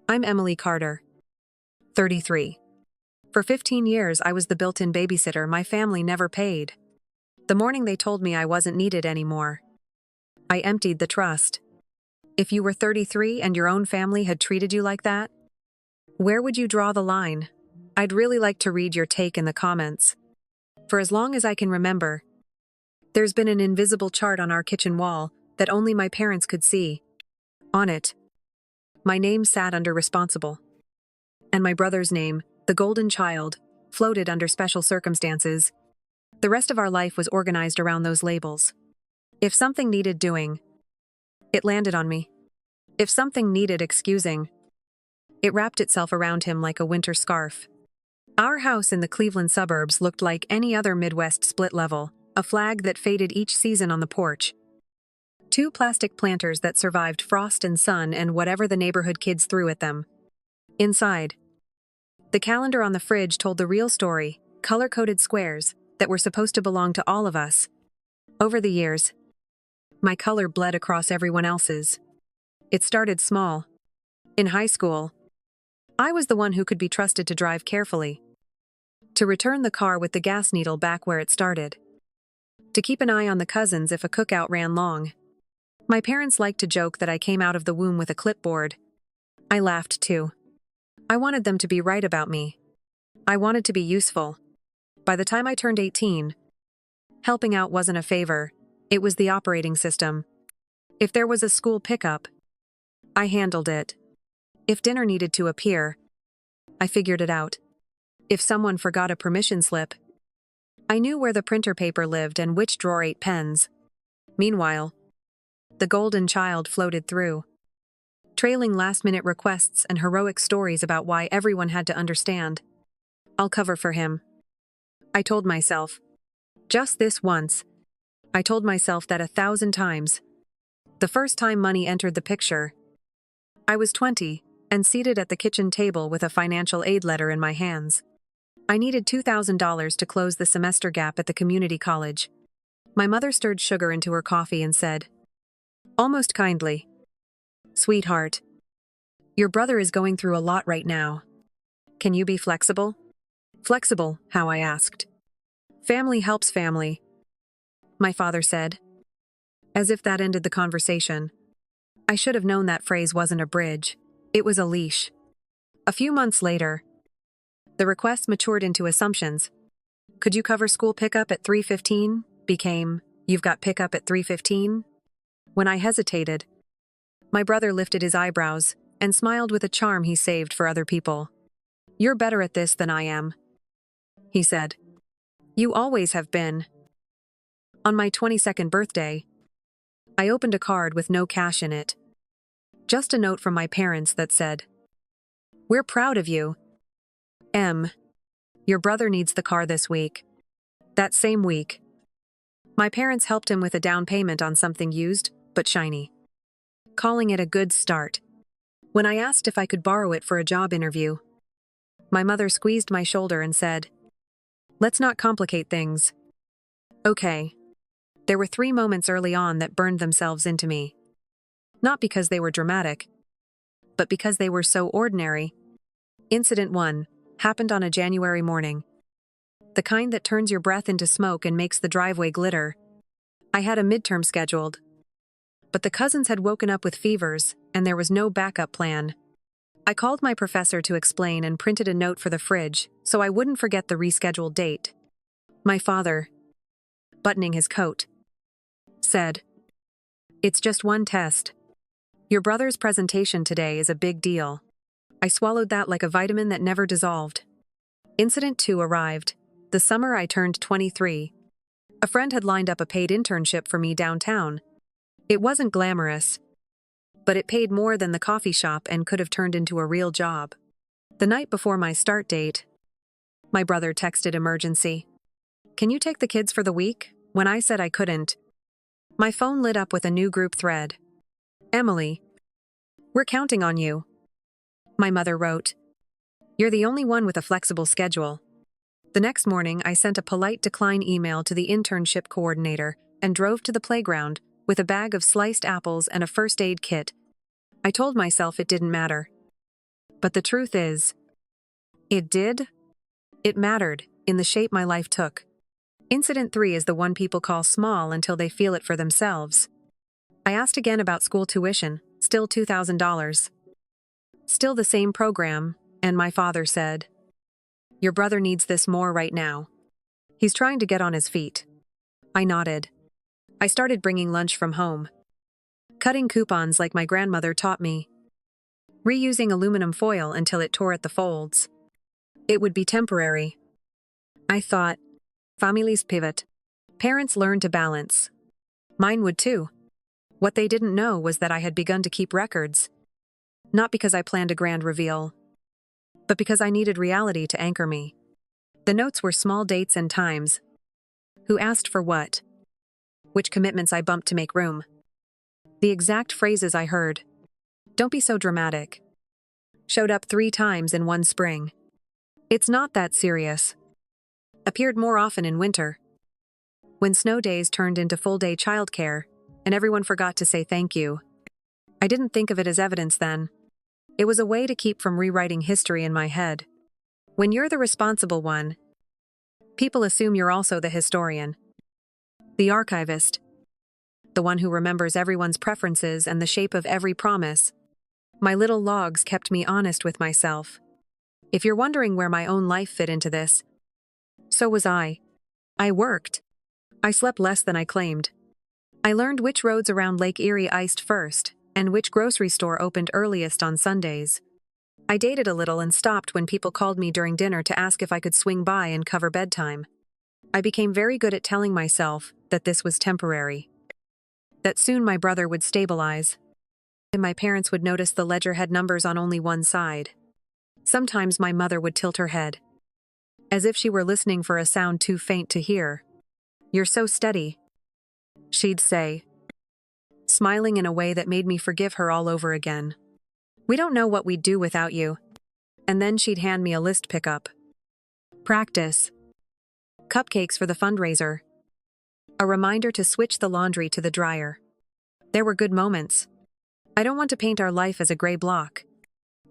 I'm Emily Carter, 33. For 15 years, I was the built-in babysitter my family never paid. The morning they told me I wasn't needed anymore, I emptied the trust. If you were 33 and your own family had treated you like that, where would you draw the line? I'd really like to read your take in the comments. For as long as I can remember, there's been an invisible chart on our kitchen wall that only my parents could see. On it, my name sat under responsible, and my brother's name, the golden child, floated under special circumstances. The rest of our life was organized around those labels. If something needed doing, it landed on me. If something needed excusing, it wrapped itself around him like a winter scarf. Our house in the Cleveland suburbs looked like any other Midwest split level, a flag that faded each season on the porch. 2 plastic planters that survived frost and sun and whatever the neighborhood kids threw at them. Inside, the calendar on the fridge told the real story, color-coded squares that were supposed to belong to all of us. Over the years, my color bled across everyone else's. It started small. In high school, I was the one who could be trusted to drive carefully, to return the car with the gas needle back where it started, to keep an eye on the cousins if a cookout ran long. My parents liked to joke that I came out of the womb with a clipboard. I laughed too. I wanted them to be right about me. I wanted to be useful. By the time I turned 18, helping out wasn't a favor, it was the operating system. If there was a school pickup, I handled it. If dinner needed to appear, I figured it out. If someone forgot a permission slip, I knew where the printer paper lived and which drawer ate pens. Meanwhile, the golden child floated through, trailing last-minute requests and heroic stories about why everyone had to understand. I'll cover for him, I told myself. Just this once. I told myself that 1,000 times. The first time money entered the picture, I was 20 and seated at the kitchen table with a financial aid letter in my hands. I needed $2,000 to close the semester gap at the community college. My mother stirred sugar into her coffee and said, almost kindly, "Sweetheart, your brother is going through a lot right now. Can you be flexible?" "Flexible, how?" I asked. "Family helps family," my father said. As if that ended the conversation. I should have known that phrase wasn't a bridge. It was a leash. A few months later, the request matured into assumptions. Could you cover school pickup at 3:15? Became, you've got pickup at 3:15? When I hesitated, my brother lifted his eyebrows and smiled with a charm he saved for other people. "You're better at this than I am," he said. "You always have been." On my 22nd birthday, I opened a card with no cash in it. Just a note from my parents that said, "We're proud of you. M. Your brother needs the car this week." That same week, my parents helped him with a down payment on something used but shiny, calling it a good start. When I asked if I could borrow it for a job interview, my mother squeezed my shoulder and said, "Let's not complicate things." Okay. There were 3 moments early on that burned themselves into me. Not because they were dramatic, but because they were so ordinary. Incident 1 happened on a January morning. The kind that turns your breath into smoke and makes the driveway glitter. I had a midterm scheduled, but the cousins had woken up with fevers, and there was no backup plan. I called my professor to explain and printed a note for the fridge so I wouldn't forget the rescheduled date. My father, buttoning his coat, said, "It's just one test. Your brother's presentation today is a big deal." I swallowed that like a vitamin that never dissolved. Incident 2 arrived, the summer I turned 23. A friend had lined up a paid internship for me downtown. It wasn't glamorous, but it paid more than the coffee shop and could have turned into a real job. The night before my start date, my brother texted emergency. "Can you take the kids for the week?" When I said I couldn't, my phone lit up with a new group thread. "Emily, we're counting on you," my mother wrote. "You're the only one with a flexible schedule." The next morning, I sent a polite decline email to the internship coordinator and drove to the playground with a bag of sliced apples and a first aid kit. I told myself it didn't matter. But the truth is, it did. It mattered, in the shape my life took. Incident 3 is the one people call small until they feel it for themselves. I asked again about school tuition, still $2,000. Still the same program, and my father said, "Your brother needs this more right now. He's trying to get on his feet." I nodded. I started bringing lunch from home. Cutting coupons like my grandmother taught me. Reusing aluminum foil until it tore at the folds. It would be temporary. I thought, families pivot. Parents learn to balance. Mine would too. What they didn't know was that I had begun to keep records. Not because I planned a grand reveal, but because I needed reality to anchor me. The notes were small dates and times. Who asked for what? Which commitments I bumped to make room. The exact phrases I heard. Don't be so dramatic. Showed up 3 times in one spring. It's not that serious. Appeared more often in winter. When snow days turned into full-day childcare, and everyone forgot to say thank you. I didn't think of it as evidence then. It was a way to keep from rewriting history in my head. When you're the responsible one, people assume you're also the historian. The archivist. The one who remembers everyone's preferences and the shape of every promise. My little logs kept me honest with myself. If you're wondering where my own life fit into this, so was I. I worked. I slept less than I claimed. I learned which roads around Lake Erie iced first, and which grocery store opened earliest on Sundays. I dated a little and stopped when people called me during dinner to ask if I could swing by and cover bedtime. I became very good at telling myself that this was temporary. That soon my brother would stabilize. And my parents would notice the ledger had numbers on only one side. Sometimes my mother would tilt her head, as if she were listening for a sound too faint to hear. "You're so steady," she'd say, smiling in a way that made me forgive her all over again. "We don't know what we'd do without you." And then she'd hand me a list pickup. Practice. Cupcakes for the fundraiser. A reminder to switch the laundry to the dryer. There were good moments. I don't want to paint our life as a gray block.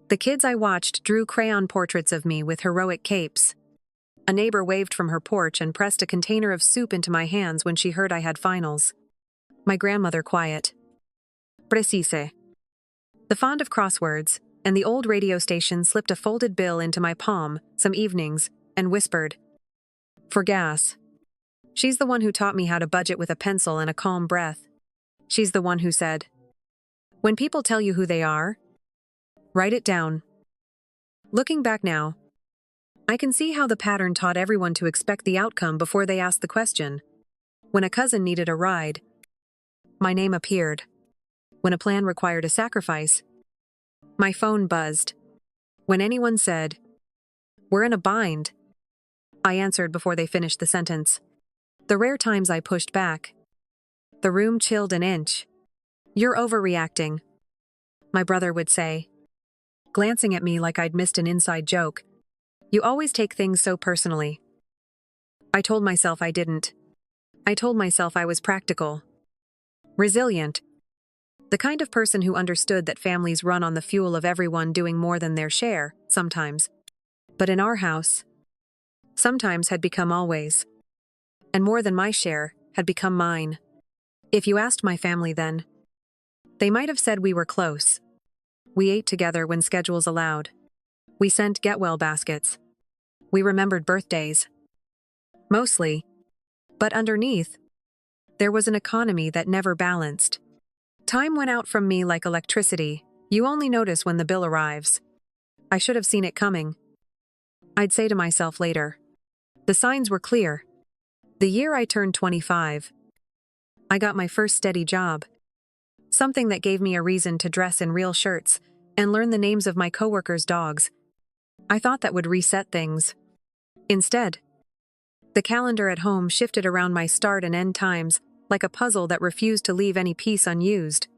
The kids I watched drew crayon portraits of me with heroic capes. A neighbor waved from her porch and pressed a container of soup into my hands when she heard I had finals. My grandmother quiet. Precise. The fond of crosswords, and the old radio station slipped a folded bill into my palm some evenings and whispered, "For gas." She's the one who taught me how to budget with a pencil and a calm breath. She's the one who said, "When people tell you who they are, write it down." Looking back now, I can see how the pattern taught everyone to expect the outcome before they asked the question. When a cousin needed a ride, my name appeared. When a plan required a sacrifice, my phone buzzed. When anyone said, "We're in a bind," I answered before they finished the sentence. The rare times I pushed back, the room chilled an inch. "You're overreacting," my brother would say, glancing at me like I'd missed an inside joke. "You always take things so personally." I told myself I didn't. I told myself I was practical. Resilient. The kind of person who understood that families run on the fuel of everyone doing more than their share, sometimes. But in our house, sometimes had become always. And more than my share had become mine. If you asked my family then, they might have said we were close. We ate together when schedules allowed. We sent get-well baskets. We remembered birthdays. Mostly. But underneath, there was an economy that never balanced. Time went out from me like electricity. You only notice when the bill arrives. I should have seen it coming. I'd say to myself later. The signs were clear. The year I turned 25, I got my first steady job. Something that gave me a reason to dress in real shirts and learn the names of my coworkers' dogs. I thought that would reset things. Instead, the calendar at home shifted around my start and end times like a puzzle that refused to leave any piece unused.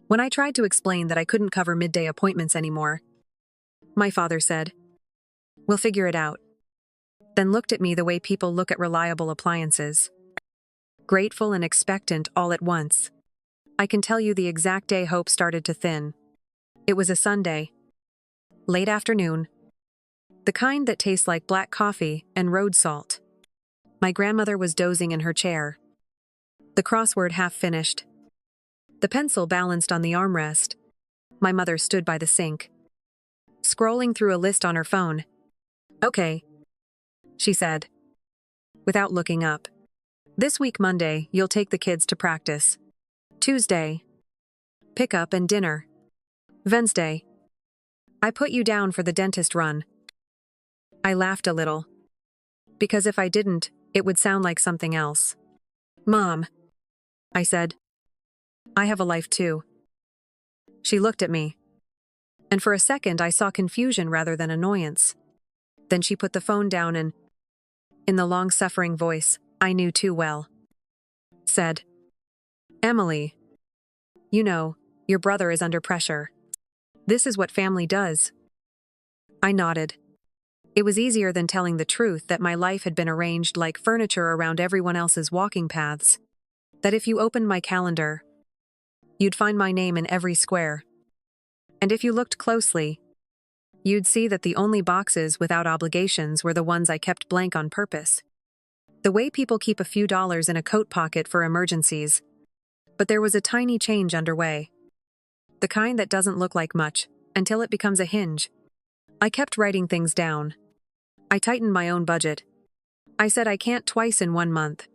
When I tried to explain that I couldn't cover midday appointments anymore, my father said, "We'll figure it out." Then looked at me the way people look at reliable appliances. Grateful and expectant all at once. I can tell you the exact day hope started to thin. It was a Sunday. Late afternoon. The kind that tastes like black coffee and road salt. My grandmother was dozing in her chair. The crossword half finished. The pencil balanced on the armrest. My mother stood by the sink, scrolling through a list on her phone. "Okay," she said, without looking up. "This week Monday, you'll take the kids to practice. Tuesday, pickup and dinner. Wednesday, I put you down for the dentist run." I laughed a little, because if I didn't, it would sound like something else. "Mom," I said, "I have a life too." She looked at me, and for a second I saw confusion rather than annoyance. Then she put the phone down and, in the long-suffering voice I knew too well, said, "Emily, you know, your brother is under pressure. This is what family does." I nodded. It was easier than telling the truth that my life had been arranged like furniture around everyone else's walking paths. That if you opened my calendar, you'd find my name in every square. And if you looked closely, you'd see that the only boxes without obligations were the ones I kept blank on purpose. The way people keep a few dollars in a coat pocket for emergencies. But there was a tiny change underway. The kind that doesn't look like much until it becomes a hinge. I kept writing things down. I tightened my own budget. I said I can't twice in 1 month.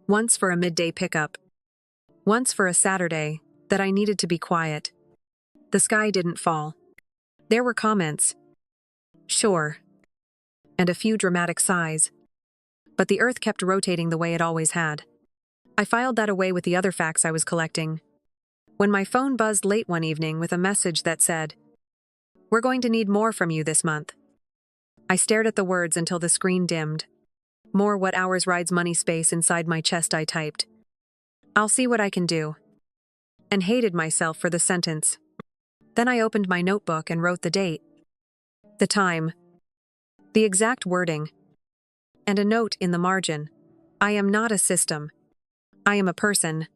Once for a midday pickup. Once for a Saturday that I needed to be quiet. The sky didn't fall. There were comments. Sure. And a few dramatic sighs. But the earth kept rotating the way it always had. I filed that away with the other facts I was collecting. When my phone buzzed late one evening with a message that said, "We're going to need more from you this month." I stared at the words until the screen dimmed. More what hours rides money space inside my chest I typed. "I'll see what I can do." And hated myself for the sentence. Then I opened my notebook and wrote the date, the time, the exact wording, and a note in the margin. I am not a system. I am a person.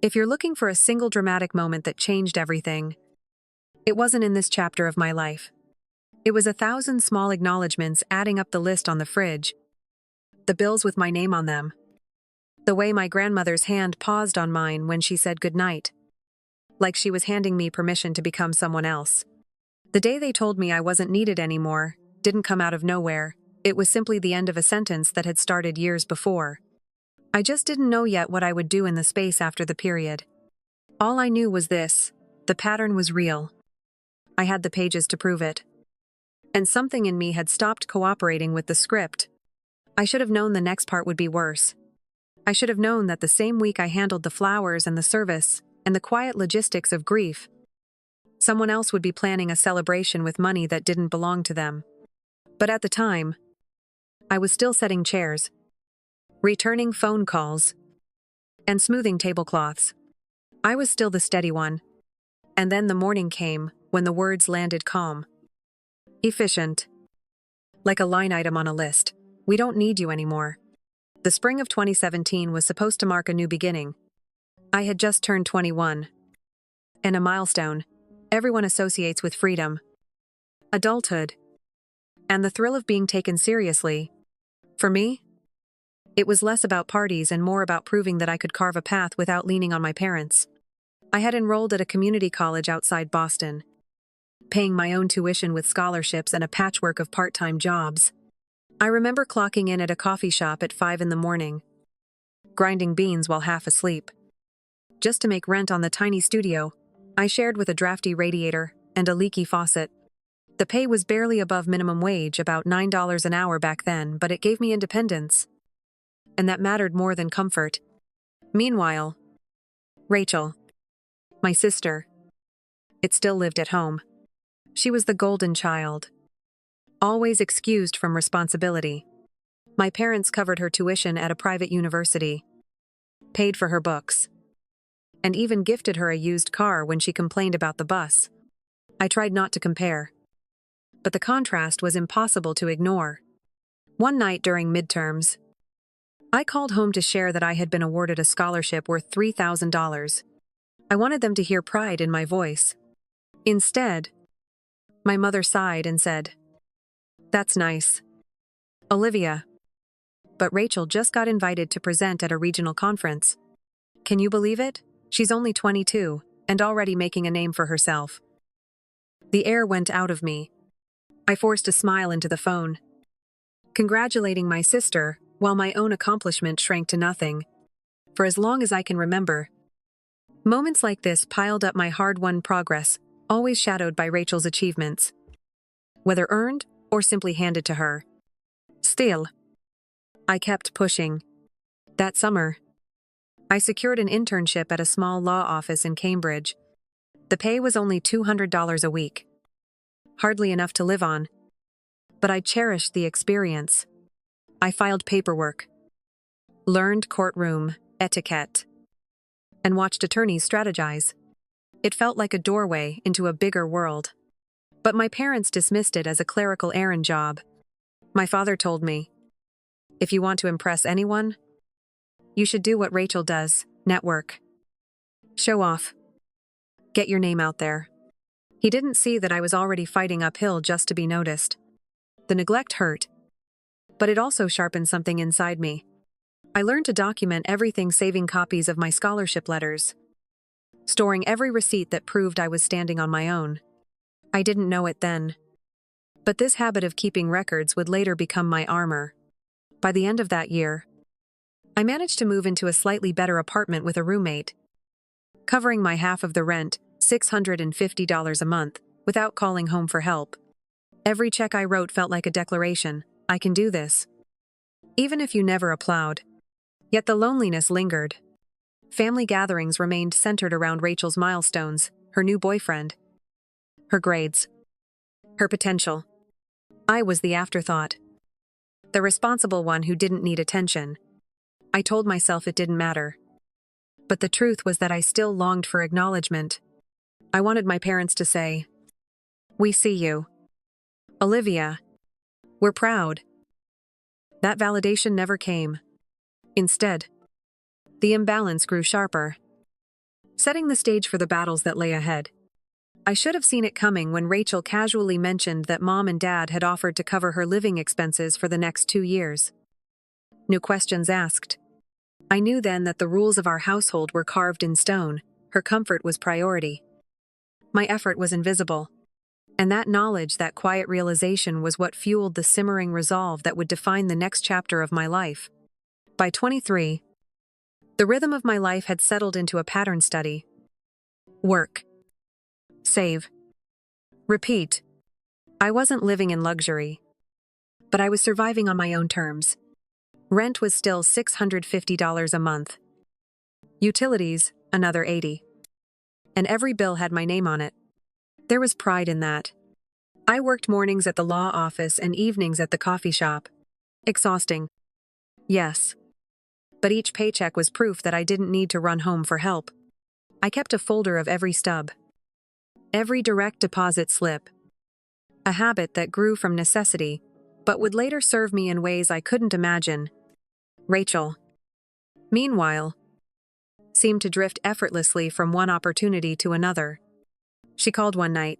If you're looking for a single dramatic moment that changed everything, it wasn't in this chapter of my life. It was 1,000 small acknowledgments adding up the list on the fridge. The bills with my name on them. The way my grandmother's hand paused on mine when she said goodnight. Like she was handing me permission to become someone else. The day they told me I wasn't needed anymore didn't come out of nowhere. It was simply the end of a sentence that had started years before. I just didn't know yet what I would do in the space after the period. All I knew was this: the pattern was real. I had the pages to prove it. And something in me had stopped cooperating with the script. I should have known the next part would be worse. I should have known that the same week I handled the flowers and the service, and the quiet logistics of grief, someone else would be planning a celebration with money that didn't belong to them. But at the time, I was still setting chairs, returning phone calls, and smoothing tablecloths. I was still the steady one. And then the morning came, when the words landed calm. Efficient. Like a line item on a list. We don't need you anymore. The spring of 2017 was supposed to mark a new beginning. I had just turned 21. And a milestone everyone associates with freedom, adulthood, and the thrill of being taken seriously. For me, it was less about parties and more about proving that I could carve a path without leaning on my parents. I had enrolled at a community college outside Boston, paying my own tuition with scholarships and a patchwork of part-time jobs. I remember clocking in at a coffee shop at 5 in the morning, grinding beans while half asleep, just to make rent on the tiny studio I shared with a drafty radiator and a leaky faucet. The pay was barely above minimum wage, about $9 an hour back then, but it gave me independence. And that mattered more than comfort. Meanwhile, Rachel, my sister, it still lived at home. She was the golden child, always excused from responsibility. My parents covered her tuition at a private university, paid for her books, and even gifted her a used car when she complained about the bus. I tried not to compare, but the contrast was impossible to ignore. One night during midterms, I called home to share that I had been awarded a scholarship worth $3,000. I wanted them to hear pride in my voice. Instead, My mother sighed and said, "That's nice, Olivia. But Rachel just got invited to present at a regional conference. Can you believe it? She's only 22 and already making a name for herself." The air went out of me. I forced a smile into the phone, congratulating my sister while my own accomplishment shrank to nothing. For as long as I can remember, moments like this piled up my hard-won progress, always shadowed by Rachel's achievements, whether earned or simply handed to her. Still, I kept pushing. That summer, I secured an internship at a small law office in Cambridge. The pay was only $200 a week. Hardly enough to live on. But I cherished the experience. I filed paperwork, learned courtroom etiquette, and watched attorneys strategize. It felt like a doorway into a bigger world. But my parents dismissed it as a clerical errand job. My father told me, "If you want to impress anyone, you should do what Rachel does, network. Show off. Get your name out there." He didn't see that I was already fighting uphill just to be noticed. The neglect hurt, but it also sharpened something inside me. I learned to document everything, saving copies of my scholarship letters, storing every receipt that proved I was standing on my own. I didn't know it then, but this habit of keeping records would later become my armor. By the end of that year, I managed to move into a slightly better apartment with a roommate, covering my half of the rent, $650 a month, without calling home for help. Every check I wrote felt like a declaration: I can do this. Even if you never applaud. Yet the loneliness lingered. Family gatherings remained centered around Rachel's milestones, her new boyfriend, her grades, her potential. I was the afterthought, the responsible one who didn't need attention. I told myself it didn't matter. But the truth was that I still longed for acknowledgement. I wanted my parents to say, "We see you, Olivia. We're proud." That validation never came. Instead, the imbalance grew sharper, setting the stage for the battles that lay ahead. I should have seen it coming when Rachel casually mentioned that Mom and Dad had offered to cover her living expenses for the next 2 years. No questions asked. I knew then that the rules of our household were carved in stone. Her comfort was priority. My effort was invisible. And that knowledge, that quiet realization, was what fueled the simmering resolve that would define the next chapter of my life. By 23, the rhythm of my life had settled into a pattern study. Work. Save. Repeat. I wasn't living in luxury, but I was surviving on my own terms. Rent was still $650 a month. Utilities, another $80. And every bill had my name on it. There was pride in that. I worked mornings at the law office and evenings at the coffee shop. Exhausting. Yes. But each paycheck was proof that I didn't need to run home for help. I kept a folder of every stub, every direct deposit slip. A habit that grew from necessity, but would later serve me in ways I couldn't imagine. Rachel, meanwhile, seemed to drift effortlessly from one opportunity to another. She called one night,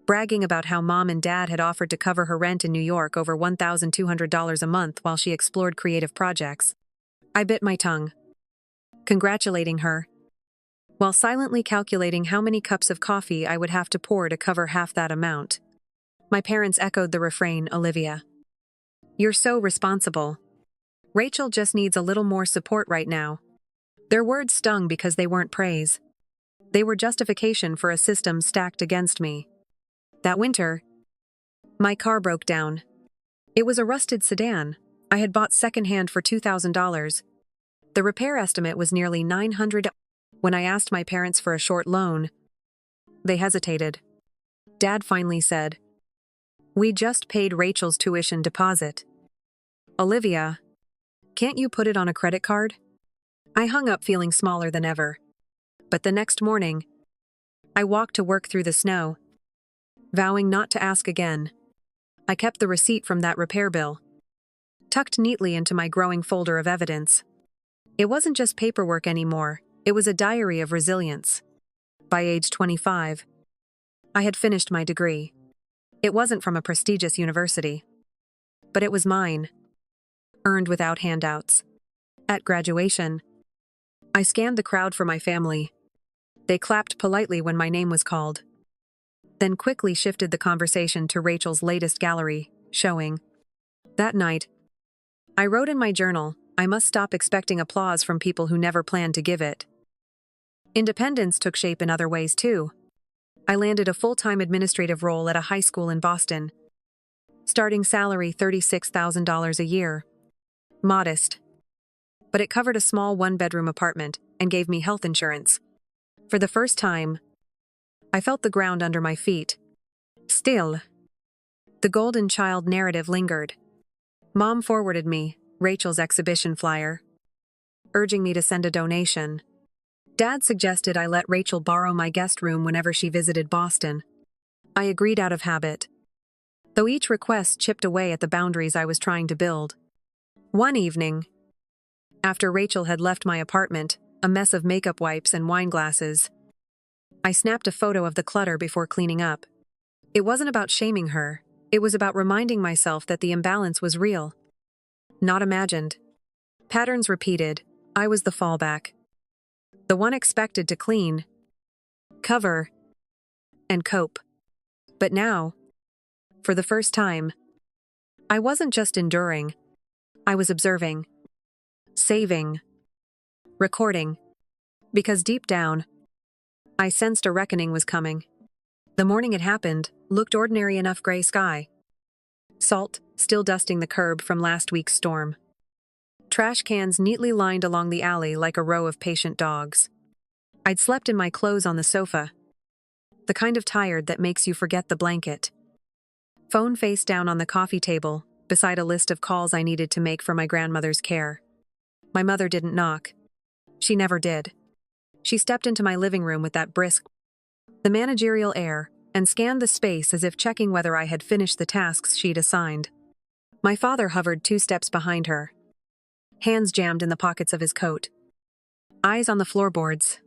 bragging about how Mom and Dad had offered to cover her rent in New York, over $1,200 a month, while she explored creative projects. I bit my tongue, congratulating her, while silently calculating how many cups of coffee I would have to pour to cover half that amount. My parents echoed the refrain, "Olivia, you're so responsible. Rachel just needs a little more support right now." Their words stung because they weren't praise. They were justification for a system stacked against me. That winter, my car broke down. It was a rusted sedan I had bought secondhand for $2,000. The repair estimate was nearly $900. When I asked my parents for a short loan, they hesitated. Dad finally said, "We just paid Rachel's tuition deposit. Olivia, can't you put it on a credit card?" I hung up feeling smaller than ever. But the next morning, I walked to work through the snow, vowing not to ask again. I kept the receipt from that repair bill, tucked neatly into my growing folder of evidence. It wasn't just paperwork anymore, it was a diary of resilience. By age 25, I had finished my degree. It wasn't from a prestigious university, but it was mine, earned without handouts. At graduation, I scanned the crowd for my family. They clapped politely when my name was called, then quickly shifted the conversation to Rachel's latest gallery showing. That night, I wrote in my journal, I must stop expecting applause from people who never planned to give it. Independence took shape in other ways too. I landed a full-time administrative role at a high school in Boston. Starting salary $36,000 a year. Modest. But it covered a small one-bedroom apartment and gave me health insurance. For the first time, I felt the ground under my feet. Still, the golden child narrative lingered. Mom forwarded me Rachel's exhibition flyer, urging me to send a donation. Dad suggested I let Rachel borrow my guest room whenever she visited Boston. I agreed out of habit, though each request chipped away at the boundaries I was trying to build. One evening, after Rachel had left my apartment, a mess of makeup wipes and wine glasses, I snapped a photo of the clutter before cleaning up. It wasn't about shaming her, it was about reminding myself that the imbalance was real, not imagined. Patterns repeated, I was the fallback. The one expected to clean, cover, and cope. But now, for the first time, I wasn't just enduring, I was observing, saving, recording, because deep down, I sensed a reckoning was coming. The morning it happened looked ordinary enough: gray sky, salt still dusting the curb from last week's storm, trash cans neatly lined along the alley like a row of patient dogs. I'd slept in my clothes on the sofa, the kind of tired that makes you forget the blanket. Phone face down on the coffee table, beside a list of calls I needed to make for my grandmother's care. My mother didn't knock. She never did. She stepped into my living room with that brisk, the managerial air, and scanned the space as if checking whether I had finished the tasks she'd assigned. My father hovered 2 steps behind her, hands jammed in the pockets of his coat, eyes on the floorboards.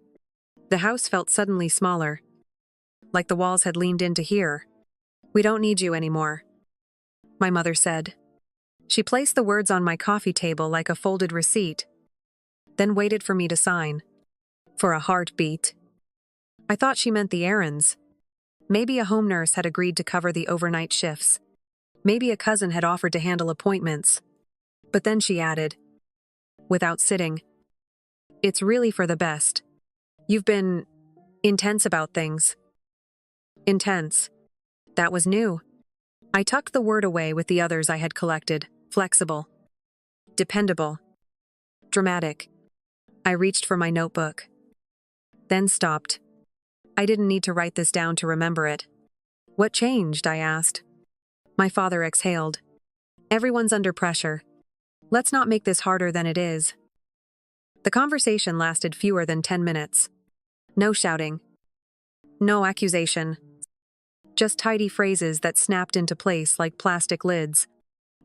The house felt suddenly smaller, like the walls had leaned in to hear. We don't need you anymore, my mother said. She placed the words on my coffee table like a folded receipt, then waited for me to sign. For a heartbeat. I thought she meant the errands. Maybe a home nurse had agreed to cover the overnight shifts. Maybe a cousin had offered to handle appointments. But then she added, without sitting, it's really for the best. You've been intense about things. Intense. That was new. I tucked the word away with the others I had collected. Flexible. Dependable. Dramatic. I reached for my notebook, then stopped. I didn't need to write this down to remember it. What changed? I asked. My father exhaled. Everyone's under pressure. Let's not make this harder than it is. The conversation lasted fewer than 10 minutes. No shouting. No accusation. Just tidy phrases that snapped into place like plastic lids.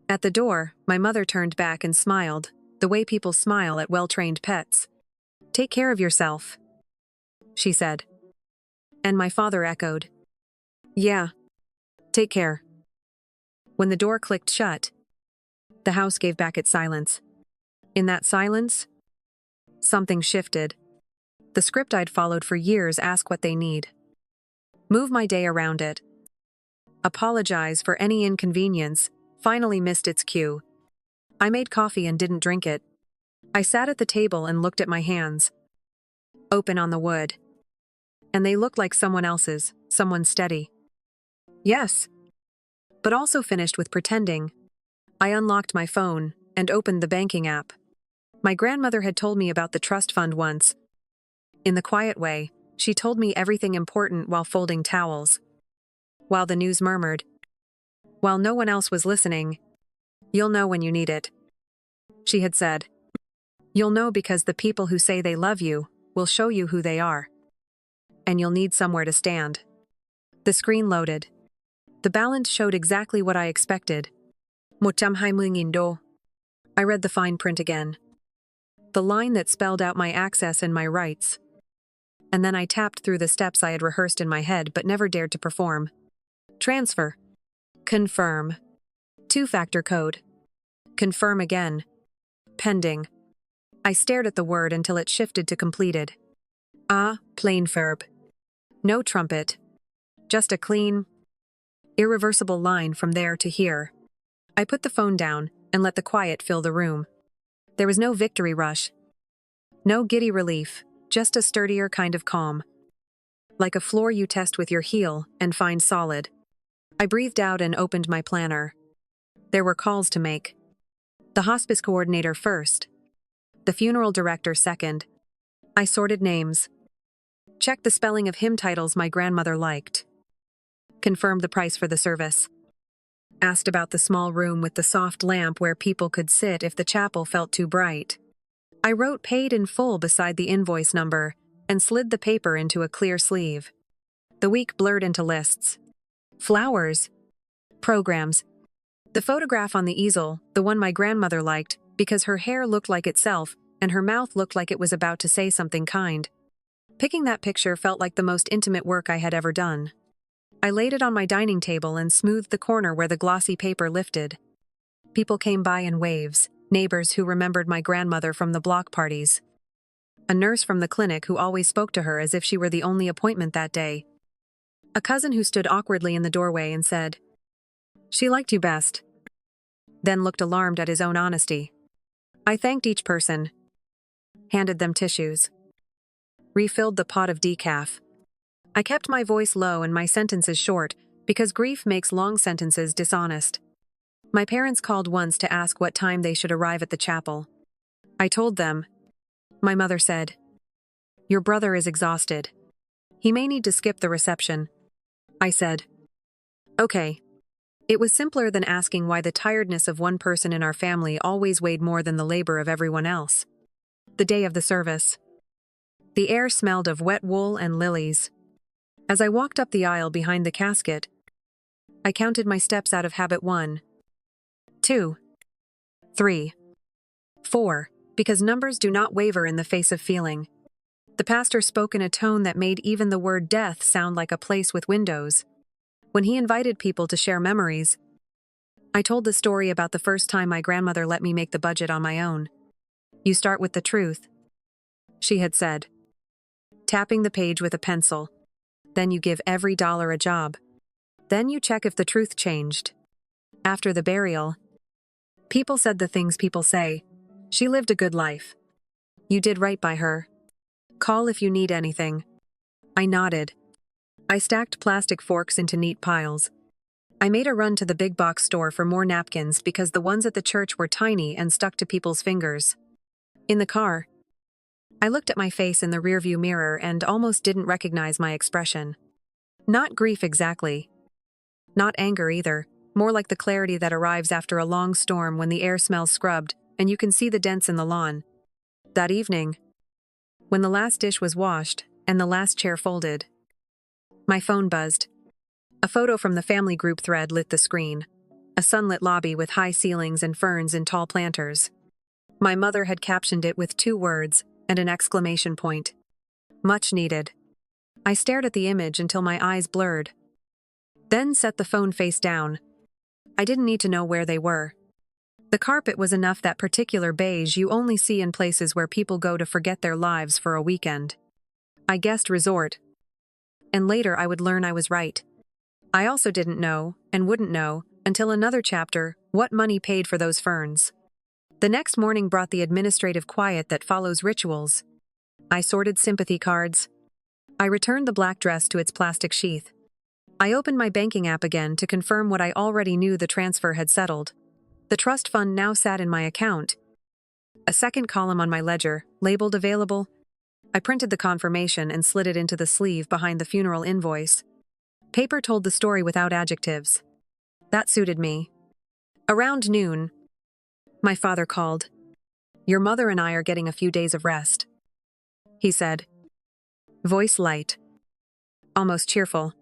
At the door, my mother turned back and smiled, the way people smile at well-trained pets. Take care of yourself, she said. And my father echoed, yeah, take care. When the door clicked shut, the house gave back its silence. In that silence, something shifted. The script I'd followed for years: ask what they need, move my day around it, apologize for any inconvenience, finally missed its cue. I made coffee and didn't drink it. I sat at the table and looked at my hands, open on the wood. And they looked like someone else's, someone steady. Yes, but also finished with pretending. I unlocked my phone and opened the banking app. My grandmother had told me about the trust fund once. In the quiet way, she told me everything important while folding towels. While the news murmured, while no one else was listening, you'll know when you need it. She had said, you'll know because the people who say they love you will show you who they are. And you'll need somewhere to stand. The screen loaded. The balance showed exactly what I expected. 120,000 đô. I read the fine print again. The line that spelled out my access and my rights. And then I tapped through the steps I had rehearsed in my head but never dared to perform. Transfer. Confirm. Two-factor code. Confirm again. Pending. I stared at the word until it shifted to completed. Plain verb. No trumpet. Just a clean, irreversible line from there to here. I put the phone down and let the quiet fill the room. There was no victory rush. No giddy relief, just a sturdier kind of calm. Like a floor you test with your heel and find solid. I breathed out and opened my planner. There were calls to make. The hospice coordinator first. The funeral director second. I sorted names. Checked the spelling of hymn titles my grandmother liked. Confirmed the price for the service. Asked about the small room with the soft lamp where people could sit if the chapel felt too bright. I wrote paid in full beside the invoice number and slid the paper into a clear sleeve. The week blurred into lists. Flowers. Programs. The photograph on the easel, the one my grandmother liked, because her hair looked like itself and her mouth looked like it was about to say something kind. Picking that picture felt like the most intimate work I had ever done. I laid it on my dining table and smoothed the corner where the glossy paper lifted. People came by in waves, neighbors who remembered my grandmother from the block parties. A nurse from the clinic who always spoke to her as if she were the only appointment that day. A cousin who stood awkwardly in the doorway and said, "She liked you best," then looked alarmed at his own honesty. I thanked each person, handed them tissues, refilled the pot of decaf. I kept my voice low and my sentences short because grief makes long sentences dishonest. My parents called once to ask what time they should arrive at the chapel. I told them. My mother said, "Your brother is exhausted. He may need to skip the reception." I said, "Okay." It was simpler than asking why the tiredness of one person in our family always weighed more than the labor of everyone else. The day of the service. The air smelled of wet wool and lilies. As I walked up the aisle behind the casket, I counted my steps out of habit 1, 2, 3, 4, because numbers do not waver in the face of feeling. The pastor spoke in a tone that made even the word death sound like a place with windows. When he invited people to share memories, I told the story about the first time my grandmother let me make the budget on my own. "You start with the truth," she had said, tapping the page with a pencil. "Then you give every dollar a job. Then you check if the truth changed." After the burial, people said the things people say. "She lived a good life. You did right by her. Call if you need anything." I nodded. I stacked plastic forks into neat piles. I made a run to the big box store for more napkins because the ones at the church were tiny and stuck to people's fingers. In the car, I looked at my face in the rearview mirror and almost didn't recognize my expression. Not grief exactly. Not anger either, more like the clarity that arrives after a long storm when the air smells scrubbed and you can see the dents in the lawn. That evening, when the last dish was washed and the last chair folded, my phone buzzed. A photo from the family group thread lit the screen. A sunlit lobby with high ceilings and ferns in tall planters. My mother had captioned it with 2 words and an exclamation point. Much needed. I stared at the image until my eyes blurred. Then set the phone face down. I didn't need to know where they were. The carpet was enough that particular beige you only see in places where people go to forget their lives for a weekend. I guessed resort. And later I would learn I was right. I also didn't know, and wouldn't know, until another chapter, what money paid for those ferns. The next morning brought the administrative quiet that follows rituals. I sorted sympathy cards. I returned the black dress to its plastic sheath. I opened my banking app again to confirm what I already knew the transfer had settled. The trust fund now sat in my account. A second column on my ledger, labeled available. I printed the confirmation and slid it into the sleeve behind the funeral invoice. Paper told the story without adjectives. That suited me. Around noon, my father called. "Your mother and I are getting a few days of rest," he said. Voice light. Almost cheerful.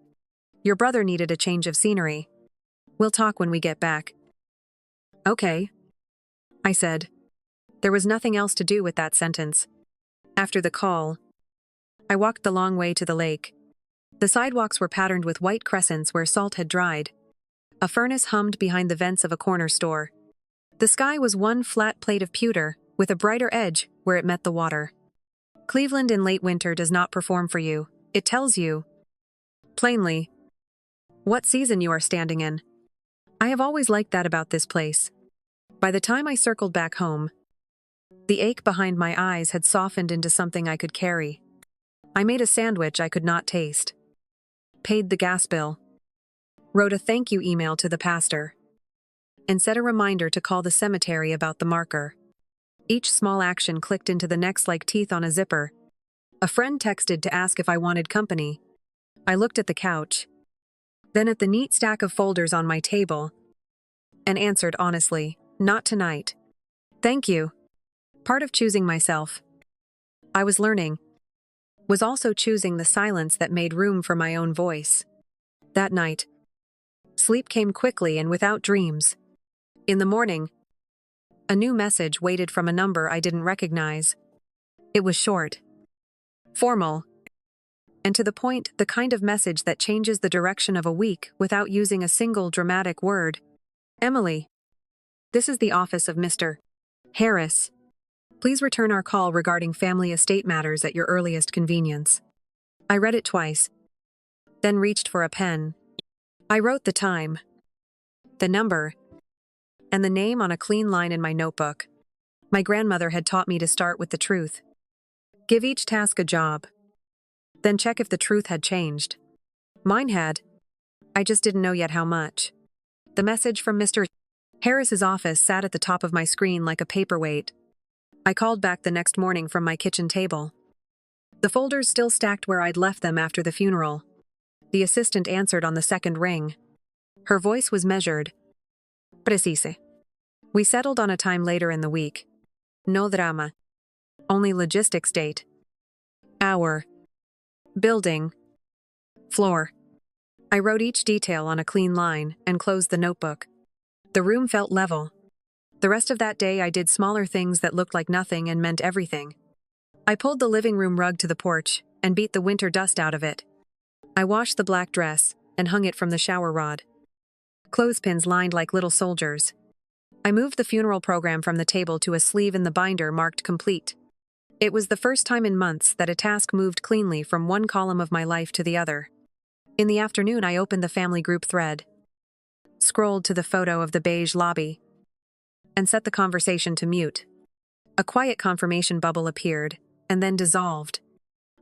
"Your brother needed a change of scenery. We'll talk when we get back." "Okay," I said. There was nothing else to do with that sentence. After the call, I walked the long way to the lake. The sidewalks were patterned with white crescents where salt had dried. A furnace hummed behind the vents of a corner store. The sky was one flat plate of pewter, with a brighter edge where it met the water. Cleveland in late winter does not perform for you. It tells you, plainly, what season you are standing in. I have always liked that about this place. By the time I circled back home, the ache behind my eyes had softened into something I could carry. I made a sandwich I could not taste, paid the gas bill, wrote a thank you email to the pastor, and set a reminder to call the cemetery about the marker. Each small action clicked into the next like teeth on a zipper. A friend texted to ask if I wanted company. I looked at the couch, then at the neat stack of folders on my table, and answered honestly, not tonight. Thank you. Part of choosing myself, I was learning, was also choosing the silence that made room for my own voice. That night, sleep came quickly and without dreams. In the morning, a new message waited from a number I didn't recognize. It was short, formal, and to the point, the kind of message that changes the direction of a week without using a single dramatic word. Emily, this is the office of Mr. Harris. Please return our call regarding family estate matters at your earliest convenience. I read it twice, then reached for a pen. I wrote the time, the number, and the name on a clean line in my notebook. My grandmother had taught me to start with the truth. Give each task a job, then check if the truth had changed. Mine had. I just didn't know yet how much. The message from Mr. Harris's office sat at the top of my screen like a paperweight. I called back the next morning from my kitchen table. The folders still stacked where I'd left them after the funeral. The assistant answered on the second ring. Her voice was measured. Precise. We settled on a time later in the week. No drama. Only logistics date. Hour. Building. Floor. I wrote each detail on a clean line and closed the notebook. The room felt level. The rest of that day I did smaller things that looked like nothing and meant everything. I pulled the living room rug to the porch and beat the winter dust out of it. I washed the black dress and hung it from the shower rod. Clothespins lined like little soldiers. I moved the funeral program from the table to a sleeve in the binder marked complete. It was the first time in months that a task moved cleanly from one column of my life to the other. In the afternoon I opened the family group thread, scrolled to the photo of the beige lobby, and set the conversation to mute. A quiet confirmation bubble appeared, and then dissolved.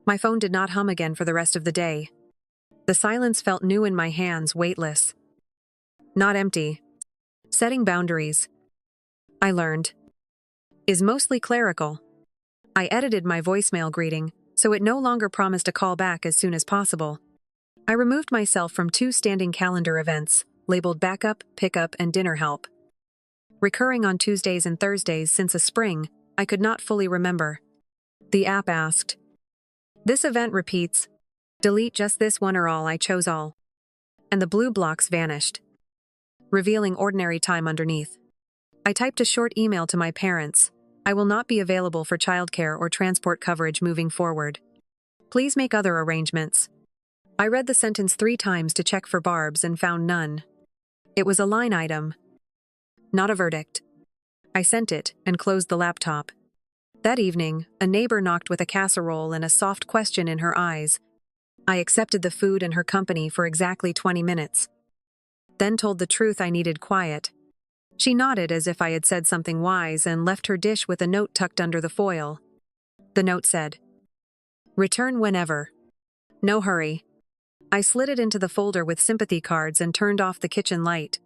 My phone did not hum again for the rest of the day. The silence felt new in my hands, weightless. Not empty. Setting boundaries, I learned, is mostly clerical. I edited my voicemail greeting, so it no longer promised a call back as soon as possible. I removed myself from 2 standing calendar events, labeled backup, pickup, and dinner help. Recurring on Tuesdays and Thursdays since a spring, I could not fully remember. The app asked, "This event repeats. Delete just this one or all." I chose all. And the blue blocks vanished, revealing ordinary time underneath. I typed a short email to my parents. I will not be available for childcare or transport coverage moving forward. Please make other arrangements. I read the sentence 3 times to check for barbs and found none. It was a line item, not a verdict. I sent it and closed the laptop. That evening, a neighbor knocked with a casserole and a soft question in her eyes. I accepted the food and her company for exactly 20 minutes. Then told the truth I needed quiet. She nodded as if I had said something wise and left her dish with a note tucked under the foil. The note said, "Return whenever. No hurry." I slid it into the folder with sympathy cards and turned off the kitchen light.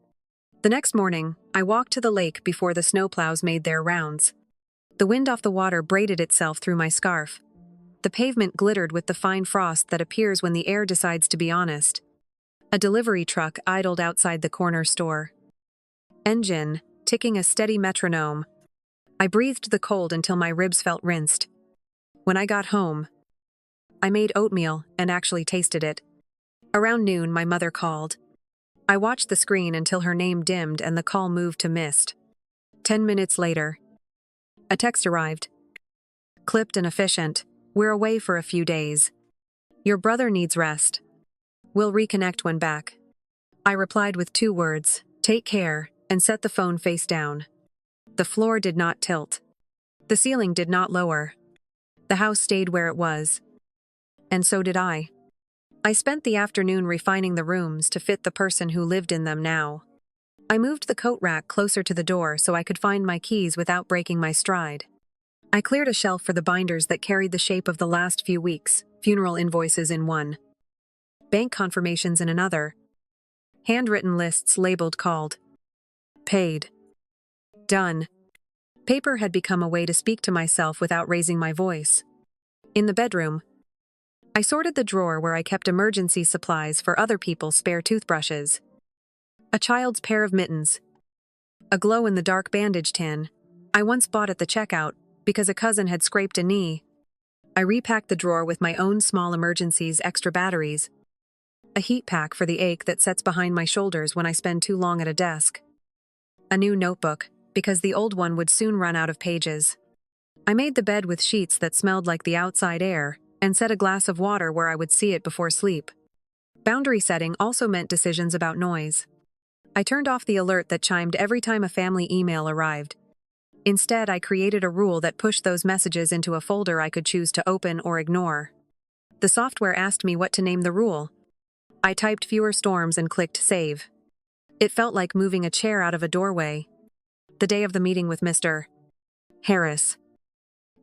The next morning, I walked to the lake before the snowplows made their rounds. The wind off the water braided itself through my scarf. The pavement glittered with the fine frost that appears when the air decides to be honest. A delivery truck idled outside the corner store. Engine, ticking a steady metronome. I breathed the cold until my ribs felt rinsed. When I got home, I made oatmeal and actually tasted it. Around noon, my mother called. I watched the screen until her name dimmed and the call moved to missed. 10 minutes later, a text arrived. Clipped and efficient. "We're away for a few days. Your brother needs rest. We'll reconnect when back." I replied with 2 words, "Take care," and set the phone face down. The floor did not tilt. The ceiling did not lower. The house stayed where it was. And so did I. I spent the afternoon refining the rooms to fit the person who lived in them now. I moved the coat rack closer to the door so I could find my keys without breaking my stride. I cleared a shelf for the binders that carried the shape of the last few weeks, funeral invoices in one, bank confirmations in another, handwritten lists labeled called, paid, done. Paper had become a way to speak to myself without raising my voice. In the bedroom, I sorted the drawer where I kept emergency supplies for other people's spare toothbrushes, a child's pair of mittens, a glow-in-the-dark bandage tin I once bought at the checkout because a cousin had scraped a knee. I repacked the drawer with my own small emergencies extra batteries, a heat pack for the ache that sets behind my shoulders when I spend too long at a desk, a new notebook because the old one would soon run out of pages. I made the bed with sheets that smelled like the outside air and set a glass of water where I would see it before sleep. Boundary setting also meant decisions about noise. I turned off the alert that chimed every time a family email arrived. Instead, I created a rule that pushed those messages into a folder I could choose to open or ignore. The software asked me what to name the rule. I typed fewer storms and clicked save. It felt like moving a chair out of a doorway. The day of the meeting with Mr. Harris.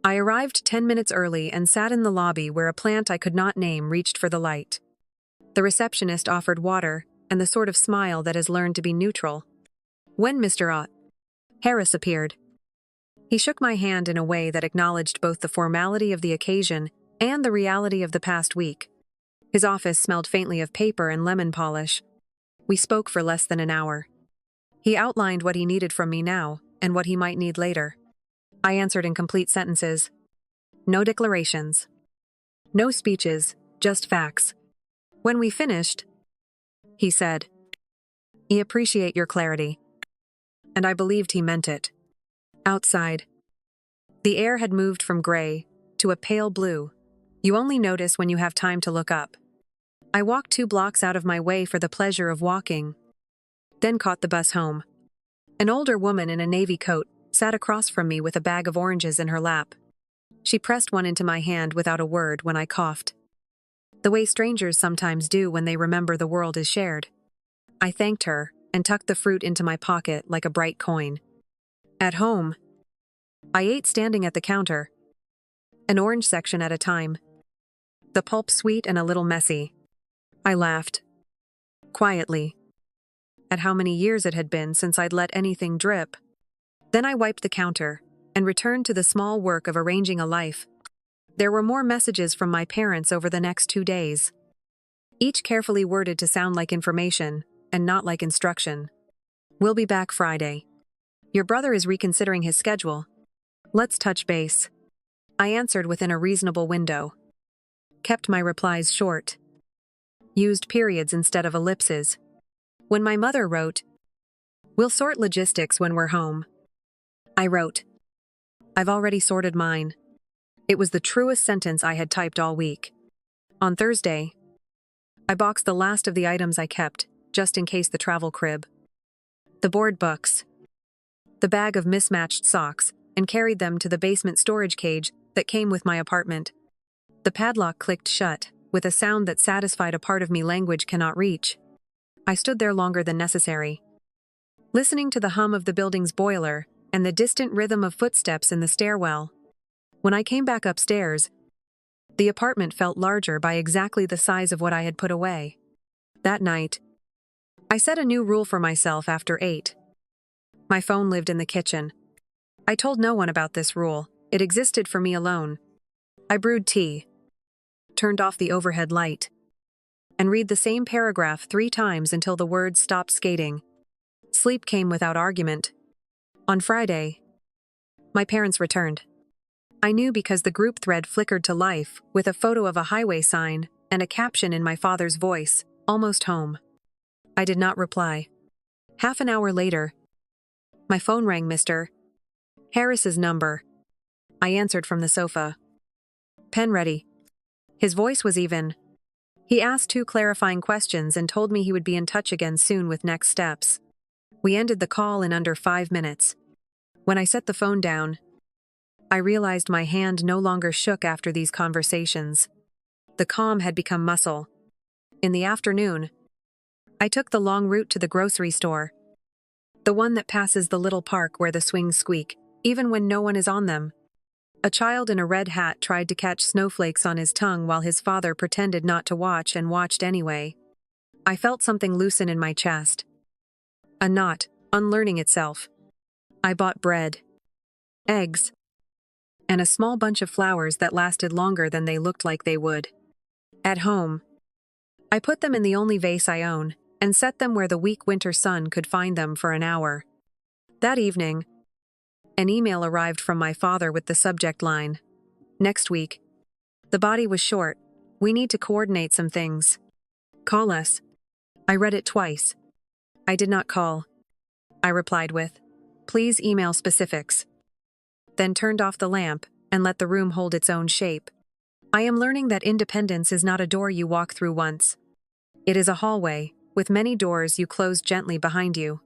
I arrived 10 minutes early and sat in the lobby where a plant I could not name reached for the light. The receptionist offered water and the sort of smile that has learned to be neutral. When Mr. Harris appeared, he shook my hand in a way that acknowledged both the formality of the occasion and the reality of the past week. His office smelled faintly of paper and lemon polish. We spoke for less than an hour. He outlined what he needed from me now and what he might need later. I answered in complete sentences. No declarations. No speeches, just facts. When we finished, he said, "I appreciate your clarity." And I believed he meant it. Outside, the air had moved from gray to a pale blue. You only notice when you have time to look up. I walked 2 blocks out of my way for the pleasure of walking, then caught the bus home. An older woman in a navy coat sat across from me with a bag of oranges in her lap. She pressed one into my hand without a word when I coughed, the way strangers sometimes do when they remember the world is shared. I thanked her and tucked the fruit into my pocket like a bright coin. At home, I ate standing at the counter, an orange section at a time, the pulp sweet and a little messy. I laughed, quietly, at how many years it had been since I'd let anything drip. Then I wiped the counter and returned to the small work of arranging a life. There were more messages from my parents over the next 2 days, each carefully worded to sound like information and not like instruction. We'll be back Friday. Your brother is reconsidering his schedule. Let's touch base. I answered within a reasonable window. Kept my replies short. Used periods instead of ellipses. When my mother wrote, "We'll sort logistics when we're home," I wrote, "I've already sorted mine." It was the truest sentence I had typed all week. On Thursday, I boxed the last of the items I kept, just in case the travel crib, the board books, the bag of mismatched socks, and carried them to the basement storage cage that came with my apartment. The padlock clicked shut, with a sound that satisfied a part of me language cannot reach. I stood there longer than necessary, listening to the hum of the building's boiler and the distant rhythm of footsteps in the stairwell. When I came back upstairs, the apartment felt larger by exactly the size of what I had put away. That night, I set a new rule for myself after 8. My phone lived in the kitchen. I told no one about this rule. It existed for me alone. I brewed tea, turned off the overhead light, and read the same paragraph 3 times until the words stopped skating. Sleep came without argument. On Friday, my parents returned. I knew because the group thread flickered to life with a photo of a highway sign and a caption in my father's voice, "Almost home." I did not reply. Half an hour later, my phone rang. Mr. Harris's number. I answered from the sofa. Pen ready. His voice was even, He asked 2 clarifying questions and told me he would be in touch again soon with next steps. We ended the call in under 5 minutes. When I set the phone down, I realized my hand no longer shook after these conversations. The calm had become muscle. In the afternoon, I took the long route to the grocery store, the one that passes the little park where the swings squeak, even when no one is on them. A child in a red hat tried to catch snowflakes on his tongue while his father pretended not to watch and watched anyway. I felt something loosen in my chest. A knot, unlearning itself. I bought bread, eggs, and a small bunch of flowers that lasted longer than they looked like they would. At home, I put them in the only vase I own and set them where the weak winter sun could find them for an hour. That evening, an email arrived from my father with the subject line, "Next week." The body was short. "We need to coordinate some things. Call us." I read it twice. I did not call. I replied with, "Please email specifics." Then turned off the lamp and let the room hold its own shape. I am learning that independence is not a door you walk through once. It is a hallway, with many doors you close gently behind you,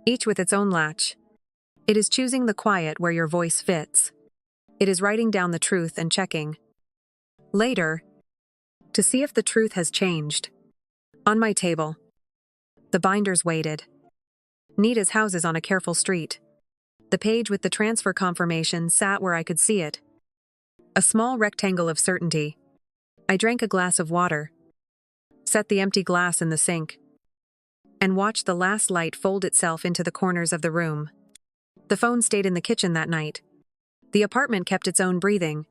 each with its own latch. It is choosing the quiet where your voice fits. It is writing down the truth and checking later to see if the truth has changed. On my table, the binders waited, neat as houses on a careful street. The page with the transfer confirmation sat where I could see it. A small rectangle of certainty. I drank a glass of water, set the empty glass in the sink, and watched the last light fold itself into the corners of the room. The phone stayed in the kitchen that night. The apartment kept its own breathing.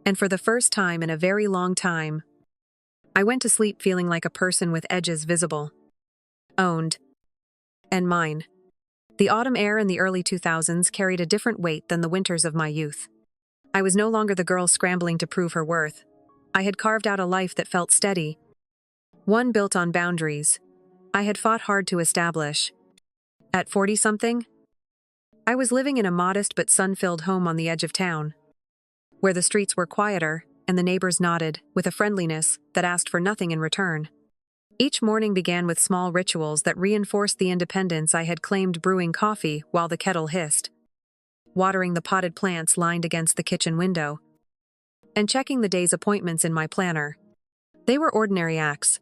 And for the first time in a very long time, I went to sleep feeling like a person with edges visible, owned, and mine. The autumn air in the early 2000s carried a different weight than the winters of my youth. I was no longer the girl scrambling to prove her worth. I had carved out a life that felt steady, one built on boundaries I had fought hard to establish. At 40-something, I was living in a modest but sun-filled home on the edge of town, where the streets were quieter and the neighbors nodded with a friendliness that asked for nothing in return. Each morning began with small rituals that reinforced the independence I had claimed, brewing coffee while the kettle hissed, watering the potted plants lined against the kitchen window, and checking the day's appointments in my planner. They were ordinary acts,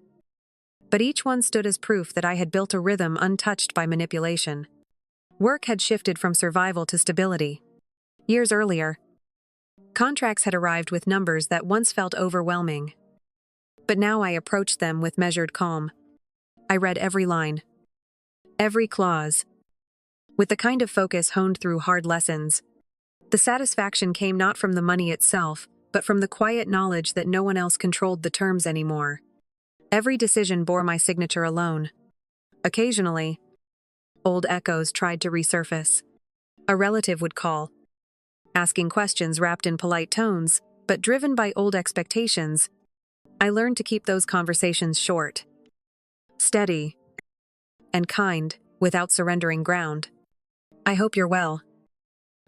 but each one stood as proof that I had built a rhythm untouched by manipulation. Work had shifted from survival to stability. Years earlier, contracts had arrived with numbers that once felt overwhelming. But now I approached them with measured calm. I read every line, every clause, with the kind of focus honed through hard lessons. The satisfaction came not from the money itself, but from the quiet knowledge that no one else controlled the terms anymore. Every decision bore my signature alone. Occasionally, old echoes tried to resurface. A relative would call, asking questions wrapped in polite tones, but driven by old expectations. I learned to keep those conversations short, steady, and kind, without surrendering ground. "I hope you're well,"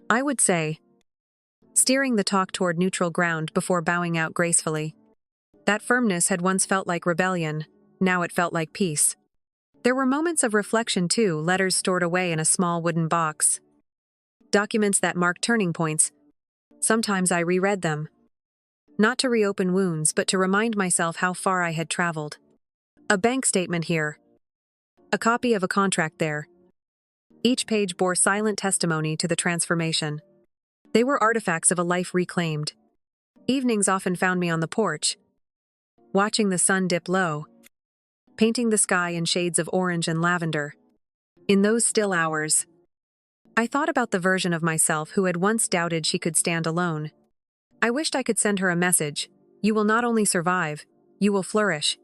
I would say, steering the talk toward neutral ground before bowing out gracefully. That firmness had once felt like rebellion, now it felt like peace. There were moments of reflection too, letters stored away in a small wooden box, documents that marked turning points. Sometimes I reread them, not to reopen wounds but to remind myself how far I had traveled. A bank statement here, a copy of a contract there. Each page bore silent testimony to the transformation. They were artifacts of a life reclaimed. Evenings often found me on the porch, watching the sun dip low, painting the sky in shades of orange and lavender. In those still hours, I thought about the version of myself who had once doubted she could stand alone. I wished I could send her a message: "You will not only survive, you will flourish."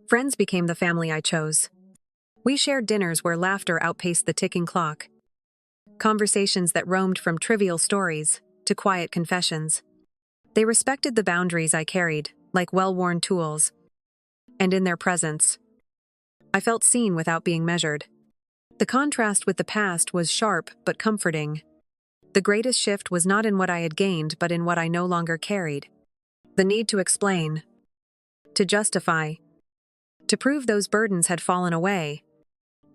Friends became the family I chose. We shared dinners where laughter outpaced the ticking clock, conversations that roamed from trivial stories to quiet confessions. They respected the boundaries I carried, like well-worn tools, and in their presence, I felt seen without being measured. The contrast with the past was sharp but comforting. The greatest shift was not in what I had gained but in what I no longer carried. The need to explain, to justify, to prove those burdens had fallen away.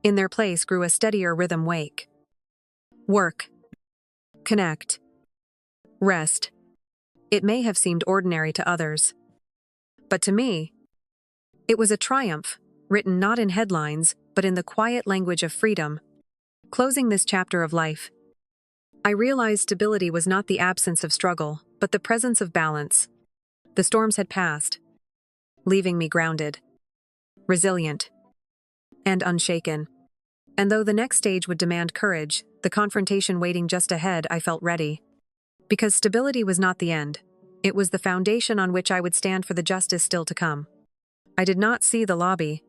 In their place grew a steadier rhythm wake. Work. Connect. Rest. It may have seemed ordinary to others. But to me, it was a triumph, written not in headlines, but in the quiet language of freedom. Closing this chapter of life, I realized stability was not the absence of struggle, but the presence of balance. The storms had passed, leaving me grounded, resilient, and unshaken. And though the next stage would demand courage, the confrontation waiting just ahead, I felt ready. Because stability was not the end. It was the foundation on which I would stand for the justice still to come. I did not see the lobby.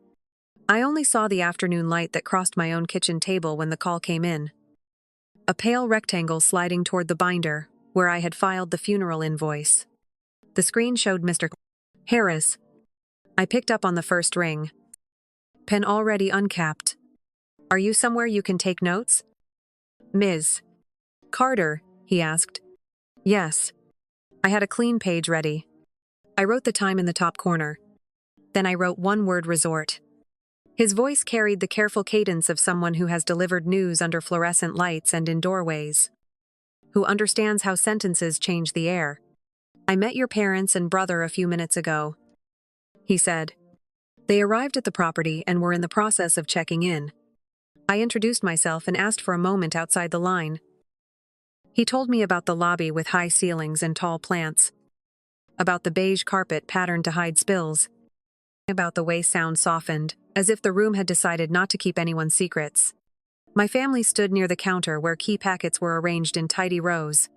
I only saw the afternoon light that crossed my own kitchen table when the call came in. A pale rectangle sliding toward the binder, where I had filed the funeral invoice. The screen showed Mr. Harris. I picked up on the first ring. Pen already uncapped. Are you somewhere you can take notes? Ms. Carter, he asked. Yes. I had a clean page ready. I wrote the time in the top corner. Then I wrote one word: resort. His voice carried the careful cadence of someone who has delivered news under fluorescent lights and in doorways, who understands how sentences change the air. I met your parents and brother a few minutes ago, he said. They arrived at the property and were in the process of checking in. I introduced myself and asked for a moment outside the line. He told me about the lobby with high ceilings and tall plants, about the beige carpet patterned to hide spills, about the way sound softened, as if the room had decided not to keep anyone's secrets. My family stood near the counter where key packets were arranged in tidy rows.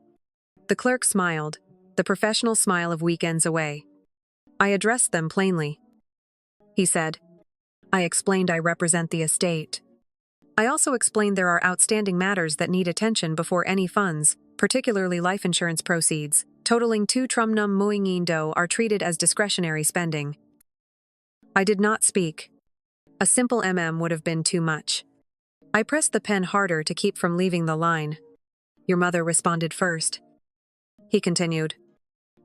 The clerk smiled, the professional smile of weekends away. I addressed them plainly. He said. I explained I represent the estate. I also explained there are outstanding matters that need attention before any funds, particularly life insurance proceeds, totaling 2 trumnum muingindo, are treated as discretionary spending. I did not speak. A simple would have been too much. I pressed the pen harder to keep from leaving the line. Your mother responded first. He continued.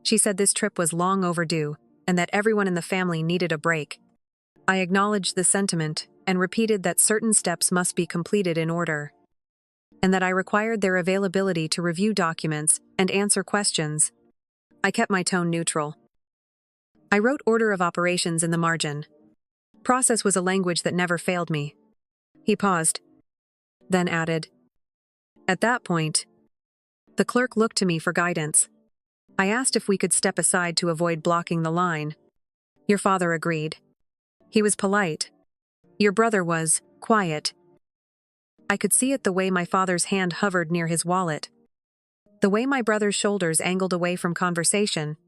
She said this trip was long overdue, and that everyone in the family needed a break. I acknowledged the sentiment, and repeated that certain steps must be completed in order, and that I required their availability to review documents and answer questions. I kept my tone neutral. I wrote order of operations in the margin. Process was a language that never failed me. He paused, then added. At that point, the clerk looked to me for guidance. I asked if we could step aside to avoid blocking the line. Your father agreed. He was polite. Your brother was quiet. I could see it the way my father's hand hovered near his wallet, the way my brother's shoulders angled away from conversation,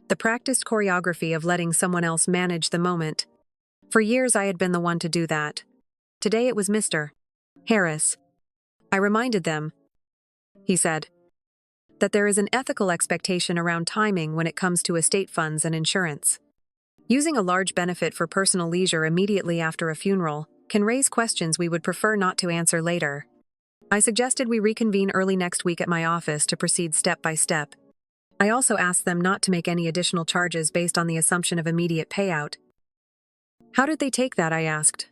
the practiced choreography of letting someone else manage the moment. For years I had been the one to do that. Today it was Mr. Harris. I reminded them, he said, that there is an ethical expectation around timing when it comes to estate funds and insurance. Using a large benefit for personal leisure immediately after a funeral can raise questions we would prefer not to answer later. I suggested we reconvene early next week at my office to proceed step by step. I also asked them not to make any additional charges based on the assumption of immediate payout. How did they take that? I asked.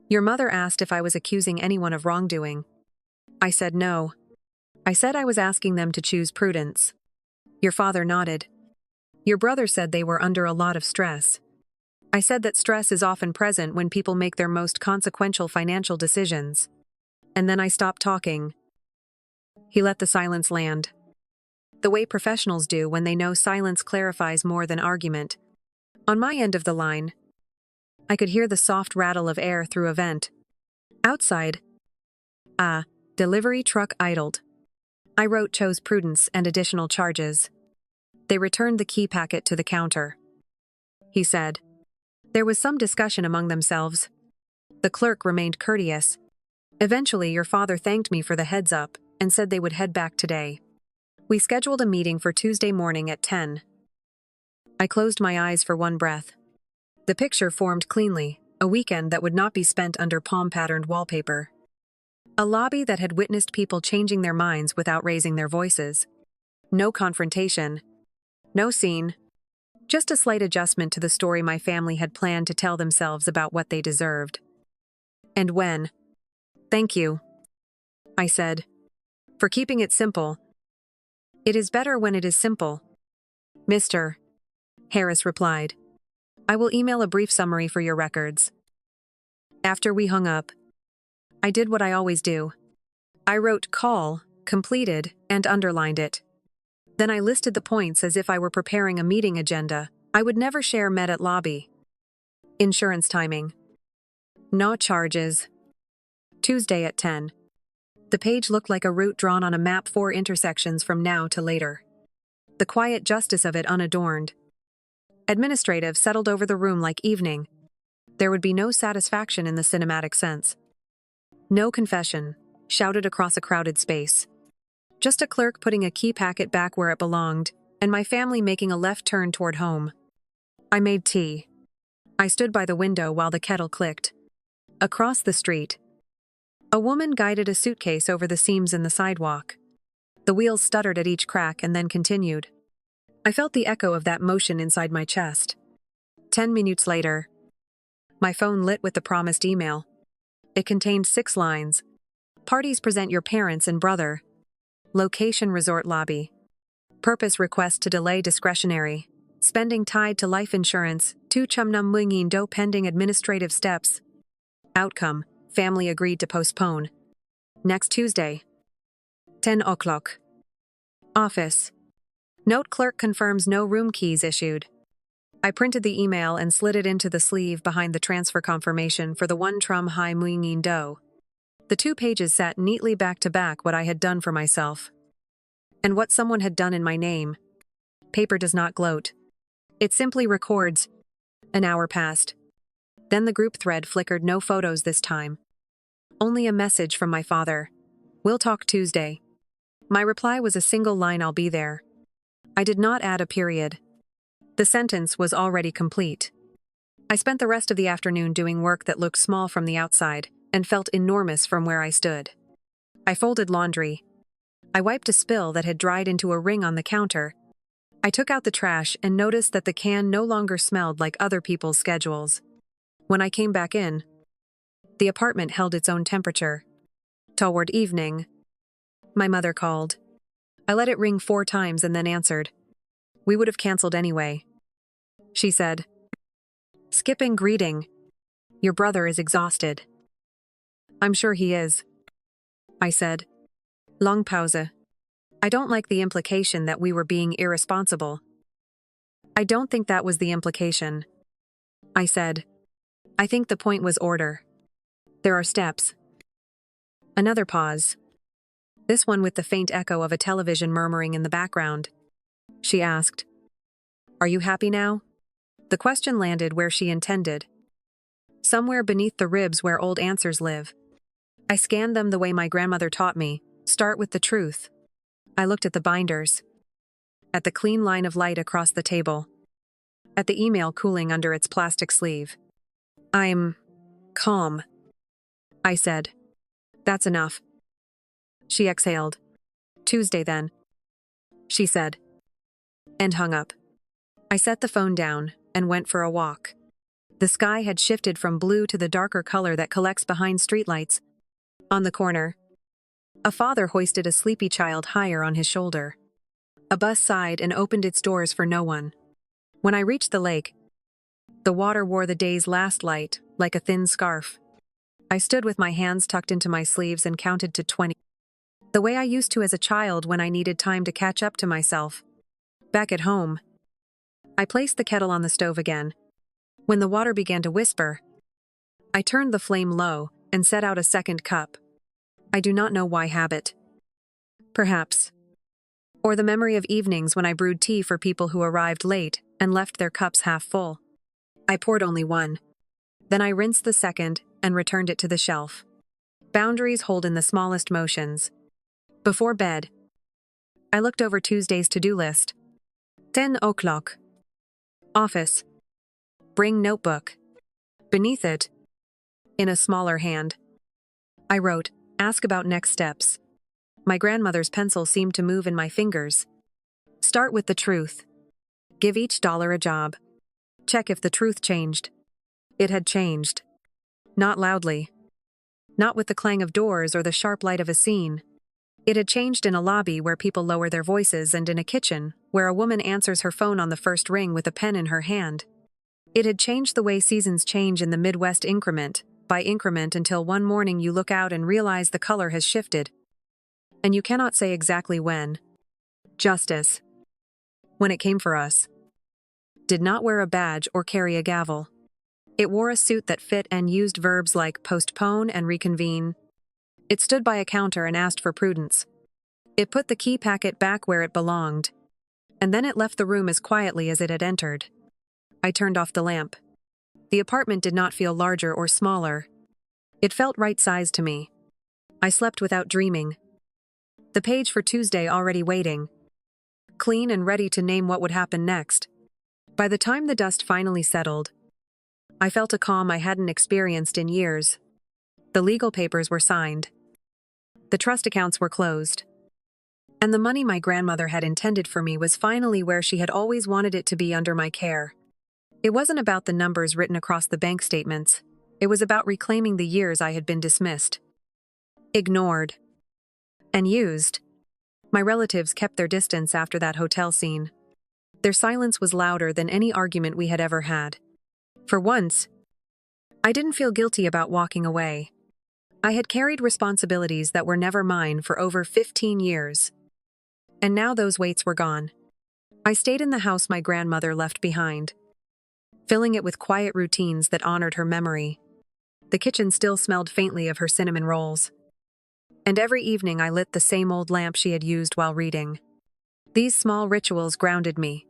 Your mother asked if I was accusing anyone of wrongdoing. I said no. I said I was asking them to choose prudence. Your father nodded. Your brother said they were under a lot of stress. I said that stress is often present when people make their most consequential financial decisions. And then I stopped talking. He let the silence land, the way professionals do when they know silence clarifies more than argument. On my end of the line, I could hear the soft rattle of air through a vent. Outside, a delivery truck idled. I chose prudence and additional charges. They returned the key packet to the counter. He said. There was some discussion among themselves. The clerk remained courteous. Eventually, your father thanked me for the heads up and said they would head back today. We scheduled a meeting for Tuesday morning at 10. I closed my eyes for one breath. The picture formed cleanly, a weekend that would not be spent under palm-patterned wallpaper. A lobby that had witnessed people changing their minds without raising their voices. No confrontation. No scene. Just a slight adjustment to the story my family had planned to tell themselves about what they deserved. And when? Thank you, I said, for keeping it simple. It is better when it is simple. Mr. Harris replied. I will email a brief summary for your records. After we hung up, I did what I always do. I wrote call, completed, and underlined it. Then I listed the points as if I were preparing a meeting agenda. I would never share met at lobby. Insurance timing. No charges. Tuesday at 10. The page looked like a route drawn on a map, 4 intersections from now to later. The quiet justice of it unadorned. Administrative settled over the room like evening. There would be no satisfaction in the cinematic sense. No confession, shouted across a crowded space. Just a clerk putting a key packet back where it belonged, and my family making a left turn toward home. I made tea. I stood by the window while the kettle clicked. Across the street, a woman guided a suitcase over the seams in the sidewalk. The wheels stuttered at each crack and then continued. I felt the echo of that motion inside my chest. 10 minutes later, my phone lit with the promised email. It contained 6 lines. Parties present your parents and brother. Location resort lobby. Purpose request to delay discretionary. Spending tied to life insurance. 2 chumnam muingin do pending administrative steps. Outcome. Family agreed to postpone. Next Tuesday. 10 o'clock. Office. Note clerk confirms no room keys issued. I printed the email and slid it into the sleeve behind the transfer confirmation for the 1 trum hai muingin do. The 2 pages sat neatly back to back what I had done for myself. And what someone had done in my name. Paper does not gloat. It simply records. An hour passed. Then the group thread flickered, no photos this time. Only a message from my father. We'll talk Tuesday. My reply was a single line, I'll be there. I did not add a period. The sentence was already complete. I spent the rest of the afternoon doing work that looked small from the outside and felt enormous from where I stood. I folded laundry. I wiped a spill that had dried into a ring on the counter. I took out the trash and noticed that the can no longer smelled like other people's schedules. When I came back in, the apartment held its own temperature. Toward evening, my mother called. I let it ring 4 times and then answered. We would have canceled anyway. She said, skipping greeting. Your brother is exhausted. I'm sure he is. I said. Long pause. I don't like the implication that we were being irresponsible. I don't think that was the implication. I said. I think the point was order. There are steps. Another pause. This one with the faint echo of a television murmuring in the background. She asked, Are you happy now? The question landed where she intended. Somewhere beneath the ribs where old answers live. I scanned them the way my grandmother taught me. Start with the truth. I looked at the binders. At the clean line of light across the table. At the email cooling under its plastic sleeve. I'm calm. I said. That's enough. She exhaled. Tuesday then. She said. And hung up. I set the phone down and went for a walk. The sky had shifted from blue to the darker color that collects behind streetlights. On the corner, a father hoisted a sleepy child higher on his shoulder. A bus sighed and opened its doors for no one. When I reached the lake, the water wore the day's last light, like a thin scarf. I stood with my hands tucked into my sleeves and counted to 20. The way I used to as a child when I needed time to catch up to myself. Back at home, I placed the kettle on the stove again. When the water began to whisper, I turned the flame low and set out a second cup. I do not know why habit. Perhaps. Or the memory of evenings when I brewed tea for people who arrived late and left their cups half full. I poured only one. Then I rinsed the second and returned it to the shelf. Boundaries hold in the smallest motions. Before bed, I looked over Tuesday's to-do list. 10 o'clock. Office. Bring notebook. Beneath it, in a smaller hand, I wrote, ask about next steps. My grandmother's pencil seemed to move in my fingers. Start with the truth. Give each dollar a job. Check if the truth changed. It had changed. Not loudly. Not with the clang of doors or the sharp light of a scene. It had changed in a lobby where people lower their voices and in a kitchen where a woman answers her phone on the first ring with a pen in her hand. It had changed the way seasons change in the Midwest increment by increment until one morning you look out and realize the color has shifted. And you cannot say exactly when. Justice, when it came for us, did not wear a badge or carry a gavel. It wore a suit that fit and used verbs like postpone and reconvene. It stood by a counter and asked for prudence. It put the key packet back where it belonged. And then it left the room as quietly as it had entered. I turned off the lamp. The apartment did not feel larger or smaller. It felt right-sized to me. I slept without dreaming. The page for Tuesday already waiting. Clean and ready to name what would happen next. By the time the dust finally settled, I felt a calm I hadn't experienced in years. The legal papers were signed. The trust accounts were closed. And the money my grandmother had intended for me was finally where she had always wanted it to be, under my care. It wasn't about the numbers written across the bank statements. It was about reclaiming the years I had been dismissed, ignored, and used. My relatives kept their distance after that hotel scene. Their silence was louder than any argument we had ever had. For once, I didn't feel guilty about walking away. I had carried responsibilities that were never mine for over 15 years. And now those weights were gone. I stayed in the house my grandmother left behind, filling it with quiet routines that honored her memory. The kitchen still smelled faintly of her cinnamon rolls. And every evening I lit the same old lamp she had used while reading. These small rituals grounded me,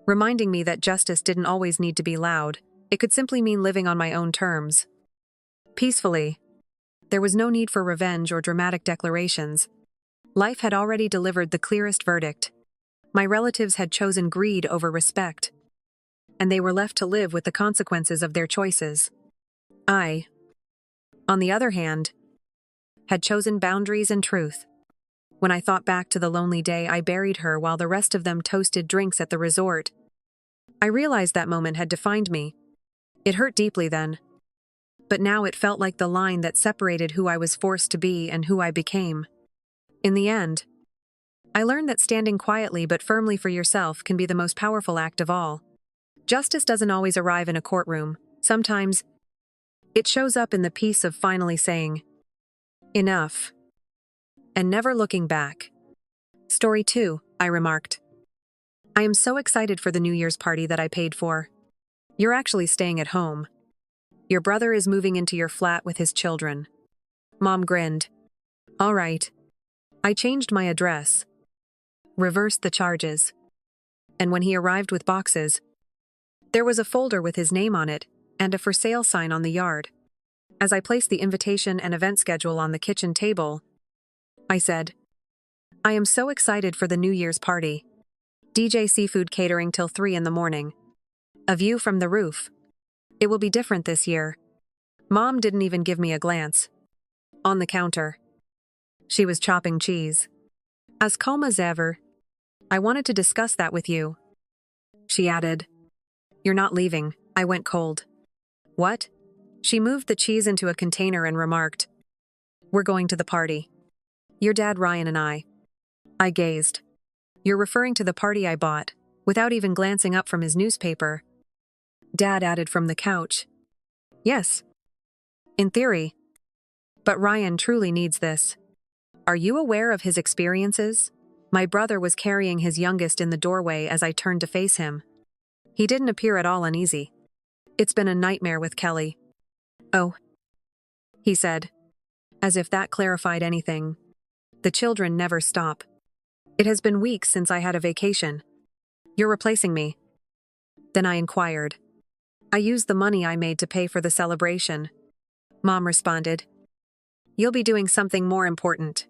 reminding me that justice didn't always need to be loud. It could simply mean living on my own terms, peacefully. There was no need for revenge or dramatic declarations. Life had already delivered the clearest verdict. My relatives had chosen greed over respect, and they were left to live with the consequences of their choices. I, on the other hand, had chosen boundaries and truth. When I thought back to the lonely day I buried her while the rest of them toasted drinks at the resort, I realized that moment had defined me. It hurt deeply then, but now it felt like the line that separated who I was forced to be and who I became. In the end, I learned that standing quietly but firmly for yourself can be the most powerful act of all. Justice doesn't always arrive in a courtroom. Sometimes it shows up in the peace of finally saying, enough, and never looking back. Story 2, I remarked. I am so excited for the New Year's party that I paid for. You're actually staying at home. Your brother is moving into your flat with his children. Mom grinned. All right. I changed my address, reversed the charges, and when he arrived with boxes, there was a folder with his name on it and a for sale sign on the yard. As I placed the invitation and event schedule on the kitchen table, I said, I am so excited for the New Year's party. DJ seafood catering till 3 in the morning. A view from the roof. It will be different this year. Mom didn't even give me a glance. On the counter, she was chopping cheese. As calm as ever. I wanted to discuss that with you. She added, You're not leaving. I went cold. What? She moved the cheese into a container and remarked, We're going to the party. Your dad, Ryan, and I. I gazed. You're referring to the party I bought, without even glancing up from his newspaper. Dad added from the couch. Yes. In theory. But Ryan truly needs this. Are you aware of his experiences? My brother was carrying his youngest in the doorway as I turned to face him. He didn't appear at all uneasy. It's been a nightmare with Kelly. Oh, he said, as if that clarified anything. The children never stop. It has been weeks since I had a vacation. You're replacing me. Then I inquired. I used the money I made to pay for the celebration. Mom responded. You'll be doing something more important.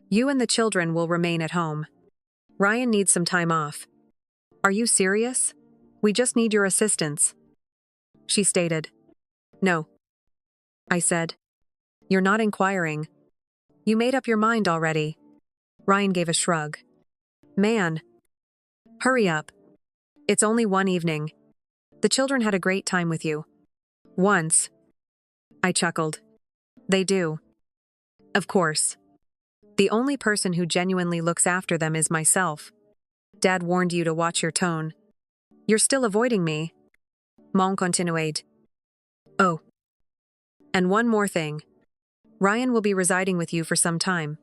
You and the children will remain at home. Ryan needs some time off. Are you serious? We just need your assistance. She stated. No. I said. You're not inquiring. You made up your mind already. Ryan gave a shrug. Man. Hurry up. It's only one evening. The children had a great time with you. Once. I chuckled. They do. Of course. The only person who genuinely looks after them is myself. Dad warned you to watch your tone. You're still avoiding me. Mon continued. Oh. And one more thing. Ryan will be residing with you for some time.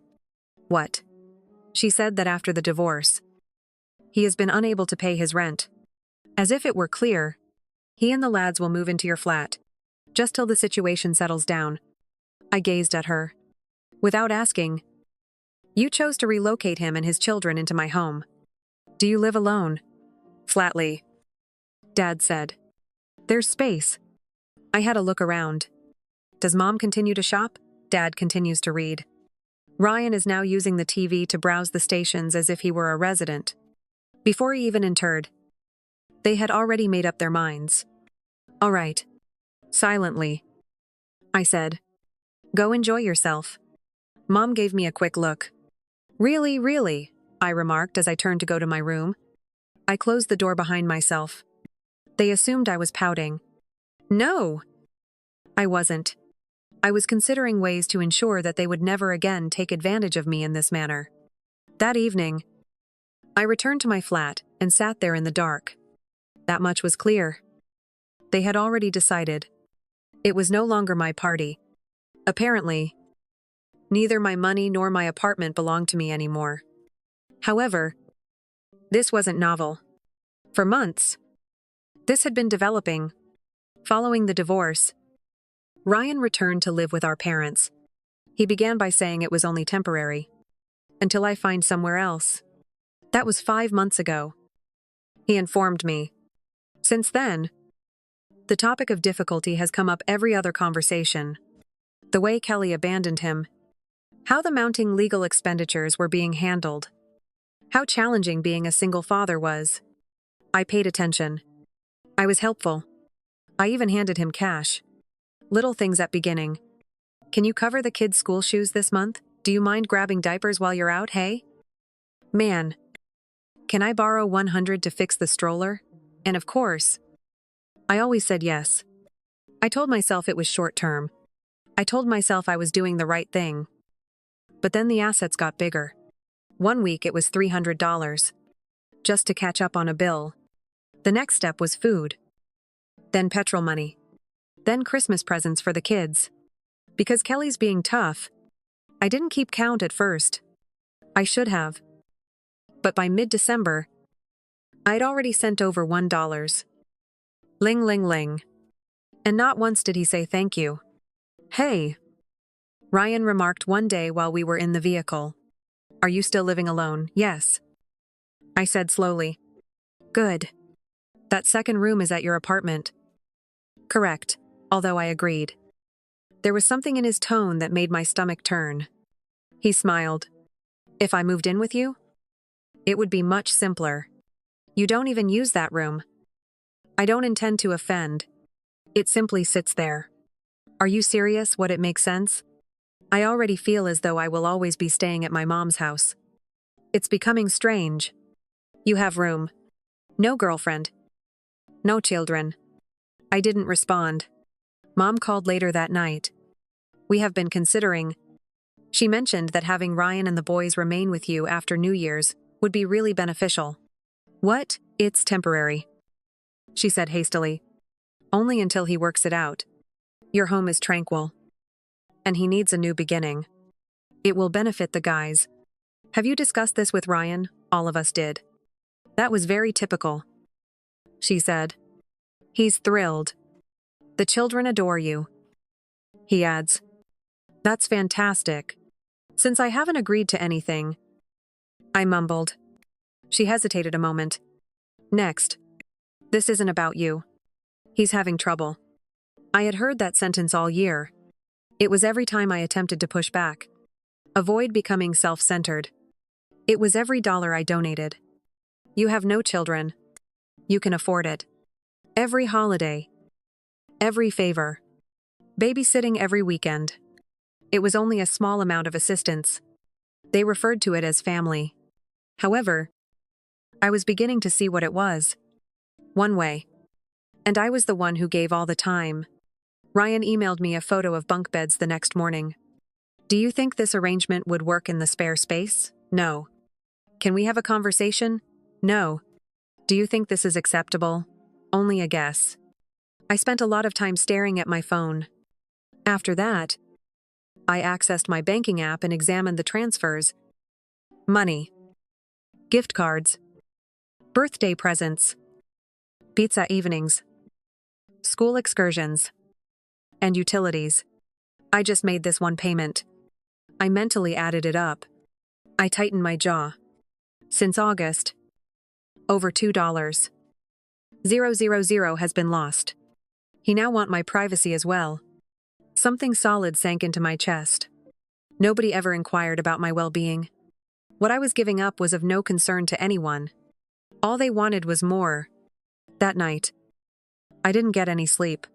What? She said that after the divorce. He has been unable to pay his rent. As if it were clear, he and the lads will move into your flat, just till the situation settles down. I gazed at her. Without asking, you chose to relocate him and his children into my home. Do you live alone? Flatly. Dad said. There's space. I had a look around. Does Mom continue to shop? Dad continues to read. Ryan is now using the TV to browse the stations as if he were a resident. Before he even entered, they had already made up their minds. All right. Silently. I said. Go enjoy yourself. Mom gave me a quick look. Really? I remarked as I turned to go to my room. I closed the door behind myself. They assumed I was pouting. No! I wasn't. I was considering ways to ensure that they would never again take advantage of me in this manner. That evening, I returned to my flat and sat there in the dark. That much was clear. They had already decided. It was no longer my party. Apparently, neither my money nor my apartment belonged to me anymore. However, this wasn't novel. For months, this had been developing. Following the divorce, Ryan returned to live with our parents. He began by saying it was only temporary. Until I find somewhere else. That was 5 months ago. He informed me. Since then, the topic of difficulty has come up every other conversation. The way Kelly abandoned him. How the mounting legal expenditures were being handled. How challenging being a single father was. I paid attention. I was helpful. I even handed him cash. Little things at beginning. Can you cover the kids' school shoes this month? Do you mind grabbing diapers while you're out, hey? Man. Can I borrow 100 to fix the stroller? And of course, I always said yes. I told myself it was short-term. I told myself I was doing the right thing. But then the assets got bigger. One week it was $300. Just to catch up on a bill. The next step was food. Then petrol money. Then Christmas presents for the kids. Because Kelly's being tough, I didn't keep count at first. I should have. But by mid-December, I'd already sent over $1. Ling ling ling. And not once did he say thank you. Hey, Ryan remarked one day while we were in the vehicle. Are you still living alone? Yes. I said slowly. Good. That second room is at your apartment. Correct, although I agreed. There was something in his tone that made my stomach turn. He smiled. If I moved in with you? It would be much simpler. You don't even use that room. I don't intend to offend. It simply sits there. Are you serious? Would it make sense? I already feel as though I will always be staying at my mom's house. It's becoming strange. You have room. No girlfriend. No children. I didn't respond. Mom called later that night. We have been considering. She mentioned that having Ryan and the boys remain with you after New Year's would be really beneficial. What? It's temporary. She said hastily. Only until he works it out. Your home is tranquil. And he needs a new beginning. It will benefit the guys. Have you discussed this with Ryan? All of us did. That was very typical. She said. He's thrilled. The children adore you. He adds. That's fantastic. Since I haven't agreed to anything. I mumbled. She hesitated a moment. Next. This isn't about you. He's having trouble. I had heard that sentence all year. It was every time I attempted to push back. Avoid becoming self-centered. It was every dollar I donated. You have no children. You can afford it. Every holiday. Every favor. Babysitting every weekend. It was only a small amount of assistance. They referred to it as family. However, I was beginning to see what it was. One way. And I was the one who gave all the time. Ryan emailed me a photo of bunk beds the next morning. Do you think this arrangement would work in the spare space? No. Can we have a conversation? No. Do you think this is acceptable? Only a guess. I spent a lot of time staring at my phone. After that, I accessed my banking app and examined the transfers. Money. Gift cards. Birthday presents. Pizza evenings. School excursions. And utilities. I just made this one payment. I mentally added it up. I tightened my jaw. Since August. Over $2. 000 has been lost. He now want my privacy as well. Something solid sank into my chest. Nobody ever inquired about my well-being. What I was giving up was of no concern to anyone. All they wanted was more. That night, I didn't get any sleep.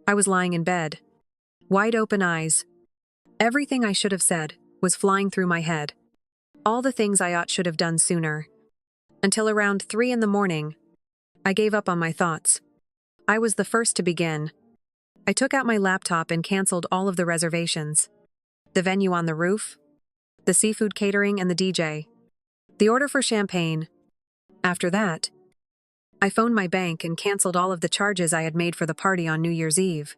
I was lying in bed. Wide open eyes. Everything I should have said was flying through my head. All the things I should have done sooner. Until around 3 in the morning, I gave up on my thoughts. I was the first to begin. I took out my laptop and canceled all of the reservations. The venue on the roof, the seafood catering and the DJ, the order for champagne. After that, I phoned my bank and canceled all of the charges I had made for the party on New Year's Eve.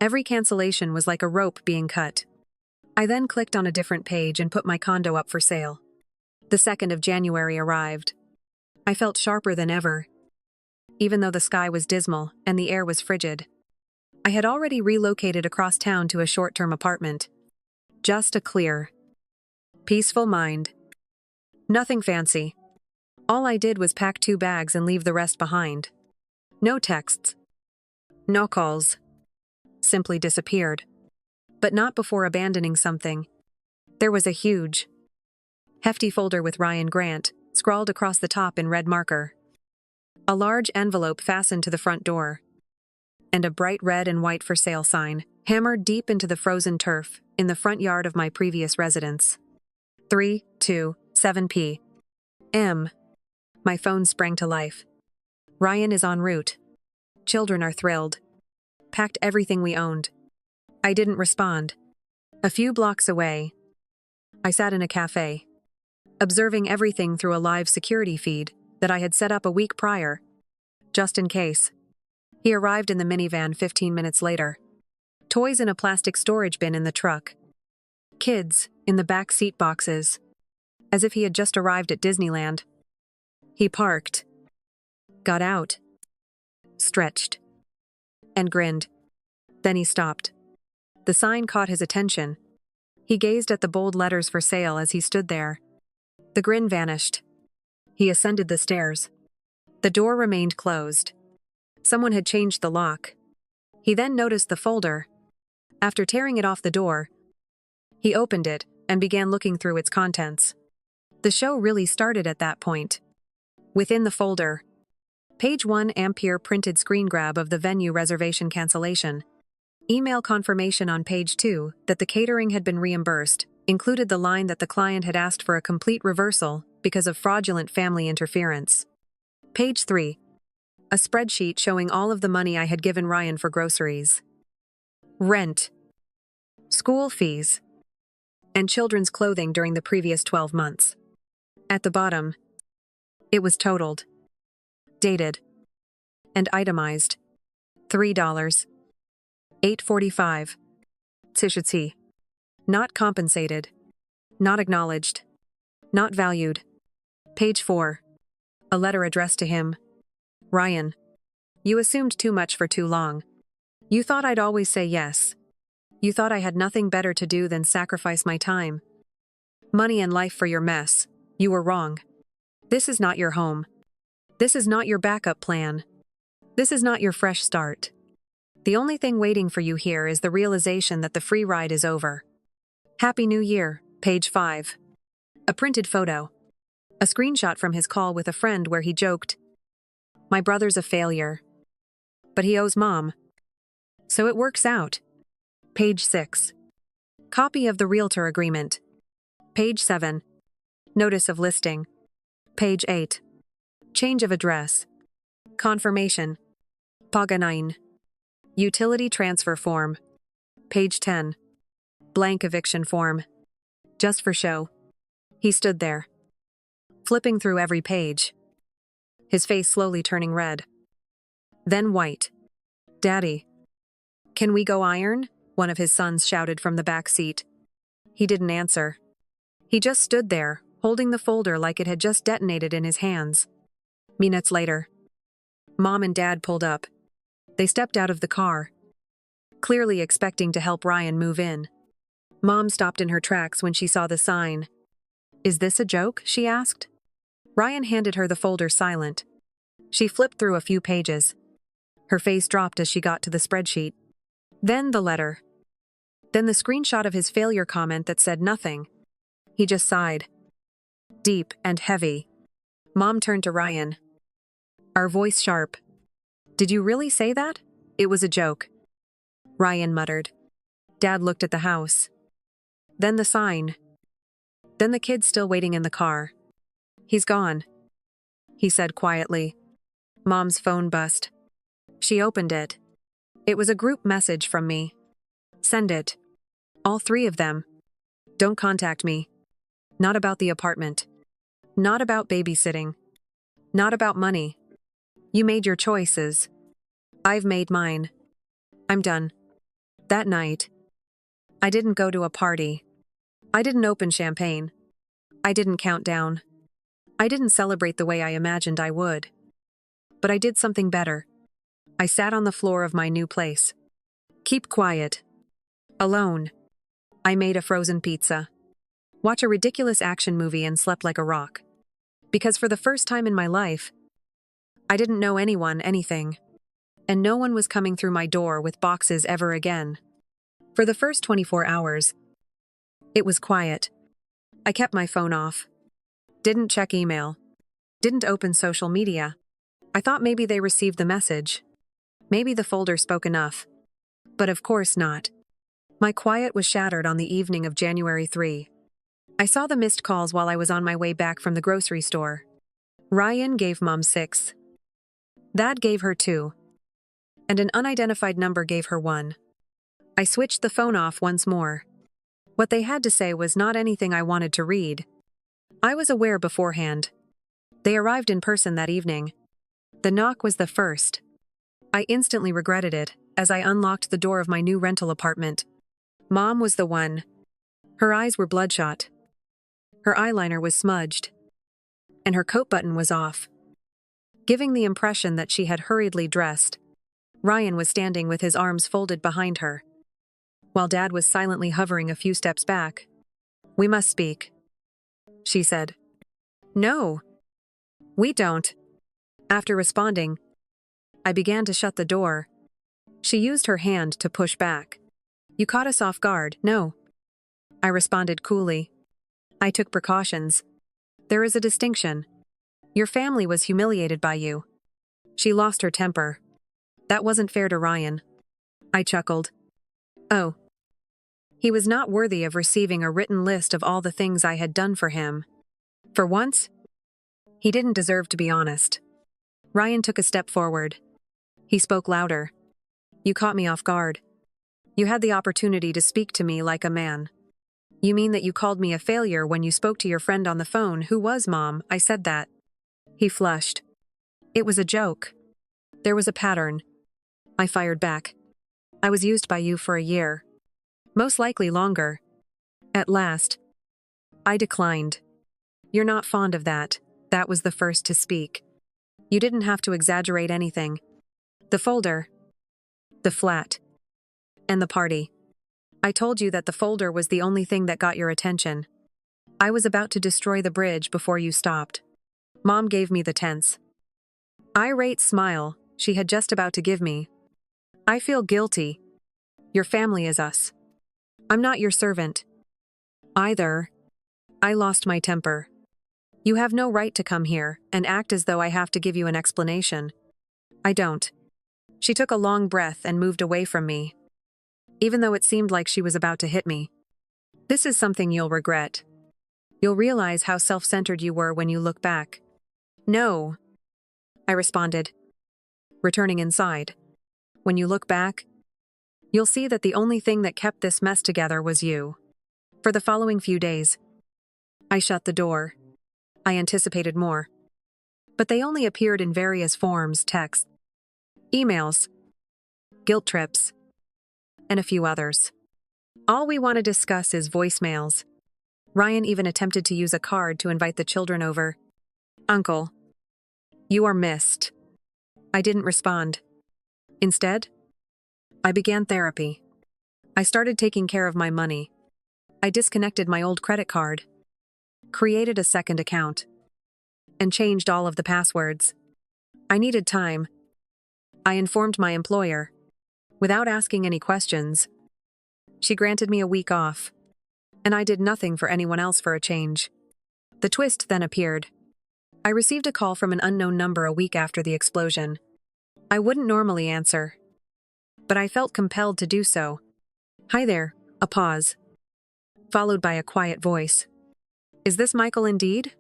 Every cancellation was like a rope being cut. I then clicked on a different page and put my condo up for sale. The 2nd of January arrived. I felt sharper than ever, even though the sky was dismal and the air was frigid. I had already relocated across town to a short-term apartment. Just a clear, peaceful mind. Nothing fancy. All I did was pack 2 bags and leave the rest behind. No texts. No calls. Simply disappeared. But not before abandoning something. There was a huge, hefty folder with Ryan Grant, scrawled across the top in red marker. A large envelope fastened to the front door. And a bright red and white for sale sign, hammered deep into the frozen turf, in the front yard of my previous residence. 3:27 p.m. My phone sprang to life. Ryan is en route. Children are thrilled. Packed everything we owned. I didn't respond. A few blocks away, I sat in a cafe, observing everything through a live security feed that I had set up a week prior, just in case. He arrived in the minivan 15 minutes later. Toys in a plastic storage bin in the truck. Kids in the back seat boxes, as if he had just arrived at Disneyland. He parked, got out, stretched, and grinned. Then he stopped. The sign caught his attention. He gazed at the bold letters for sale as he stood there. The grin vanished. He ascended the stairs. The door remained closed. Someone had changed the lock. He then noticed the folder. After tearing it off the door, he opened it and began looking through its contents. The show really started at that point. Within the folder, page 1 ampere printed screen grab of the venue reservation cancellation. Email confirmation on page 2 that the catering had been reimbursed, included the line that the client had asked for a complete reversal because of fraudulent family interference. Page 3. A spreadsheet showing all of the money I had given Ryan for groceries, rent, school fees, and children's clothing during the previous 12 months. At the bottom, it was totaled, dated, and itemized. $3. 8.45. Tishati. Not compensated. Not acknowledged. Not valued. Page 4. A letter addressed to him. Ryan. You assumed too much for too long. You thought I'd always say yes. You thought I had nothing better to do than sacrifice my time, money and life for your mess. You were wrong. This is not your home. This is not your backup plan. This is not your fresh start. The only thing waiting for you here is the realization that the free ride is over. Happy New Year, page 5. A printed photo. A screenshot from his call with a friend where he joked, "My brother's a failure, but he owes Mom. So it works out." Page 6. Copy of the realtor agreement. Page 7. Notice of listing. Page 8. Change of address. Confirmation. Paganain. Utility transfer form. Page 10. Blank eviction form. Just for show. He stood there, flipping through every page, his face slowly turning red, then white. "Daddy, can we go iron?" one of his sons shouted from the back seat. He didn't answer. He just stood there, holding the folder like it had just detonated in his hands. Minutes later, Mom and Dad pulled up. They stepped out of the car, clearly expecting to help Ryan move in. Mom stopped in her tracks when she saw the sign. "Is this a joke?" she asked. Ryan handed her the folder silent. She flipped through a few pages. Her face dropped as she got to the spreadsheet. Then the letter. Then the screenshot of his failure comment that said nothing. He just sighed. Deep and heavy. Mom turned to Ryan. Her voice sharp. "Did you really say that?" "It was a joke," Ryan muttered. Dad looked at the house. Then the sign. Then the kid still waiting in the car. "He's gone," he said quietly. Mom's phone buzzed. She opened it. It was a group message from me. "Send it. All three of them. Don't contact me. Not about the apartment. Not about babysitting. Not about money. You made your choices. I've made mine. I'm done." That night, I didn't go to a party. I didn't open champagne. I didn't count down. I didn't celebrate the way I imagined I would. But I did something better. I sat on the floor of my new place. Keep quiet. Alone. I made a frozen pizza. Watch a ridiculous action movie and slept like a rock. Because for the first time in my life, I didn't know anyone anything. And no one was coming through my door with boxes ever again. For the first 24 hours, it was quiet. I kept my phone off. Didn't check email. Didn't open social media. I thought maybe they received the message. Maybe the folder spoke enough. But of course not. My quiet was shattered on the evening of January 3. I saw the missed calls while I was on my way back from the grocery store. Ryan gave Mom 6. Dad gave her 2. And an unidentified number gave her 1. I switched the phone off once more. What they had to say was not anything I wanted to read. I was aware beforehand. They arrived in person that evening. The knock was the first. I instantly regretted it as I unlocked the door of my new rental apartment. Mom was the one. Her eyes were bloodshot. Her eyeliner was smudged. And her coat button was off, giving the impression that she had hurriedly dressed. Ryan was standing with his arms folded behind her, while Dad was silently hovering a few steps back. "We must speak," she said. "No, we don't." After responding, I began to shut the door. She used her hand to push back. "You caught us off guard." "No," I responded coolly. "I took precautions. There is a distinction. Your family was humiliated by you." She lost her temper. "That wasn't fair to Ryan." I chuckled. "Oh. He was not worthy of receiving a written list of all the things I had done for him. For once, he didn't deserve to be honest." Ryan took a step forward. He spoke louder. "You caught me off guard. You had the opportunity to speak to me like a man." "You mean that you called me a failure when you spoke to your friend on the phone who was Mom?" I said that. He flushed. "It was a joke. There was a pattern." I fired back. "I was used by you for a year. Most likely longer." At last, I declined. "You're not fond of that." That was the first to speak. "You didn't have to exaggerate anything. The folder, the flat, and the party. I told you that the folder was the only thing that got your attention. I was about to destroy the bridge before you stopped." Mom gave me the tense, irate smile she had just about to give me. "I feel guilty. Your family is us. I'm not your servant." "Either." I lost my temper. "You have no right to come here and act as though I have to give you an explanation." "I don't." She took a long breath and moved away from me, even though it seemed like she was about to hit me. "This is something you'll regret. You'll realize how self-centered you were when you look back." "No," I responded. returning inside. When you look back, you'll see that the only thing that kept this mess together was you. For the following few days, I shut the door. I anticipated more. But they only appeared in various forms: texts, emails, guilt trips, and a few others. All we want to discuss is voicemails. Ryan even attempted to use a card to invite the children over. "Uncle, you are missed." I didn't respond. Instead, I began therapy. I started taking care of my money. I disconnected my old credit card, created a second account, and changed all of the passwords. I needed time. I informed my employer. Without asking any questions, she granted me a week off, and I did nothing for anyone else for a change. The twist then appeared. I received a call from an unknown number a week after the explosion. I wouldn't normally answer, but I felt compelled to do so. "Hi there," a pause, followed by a quiet voice. "Is this Michael indeed?"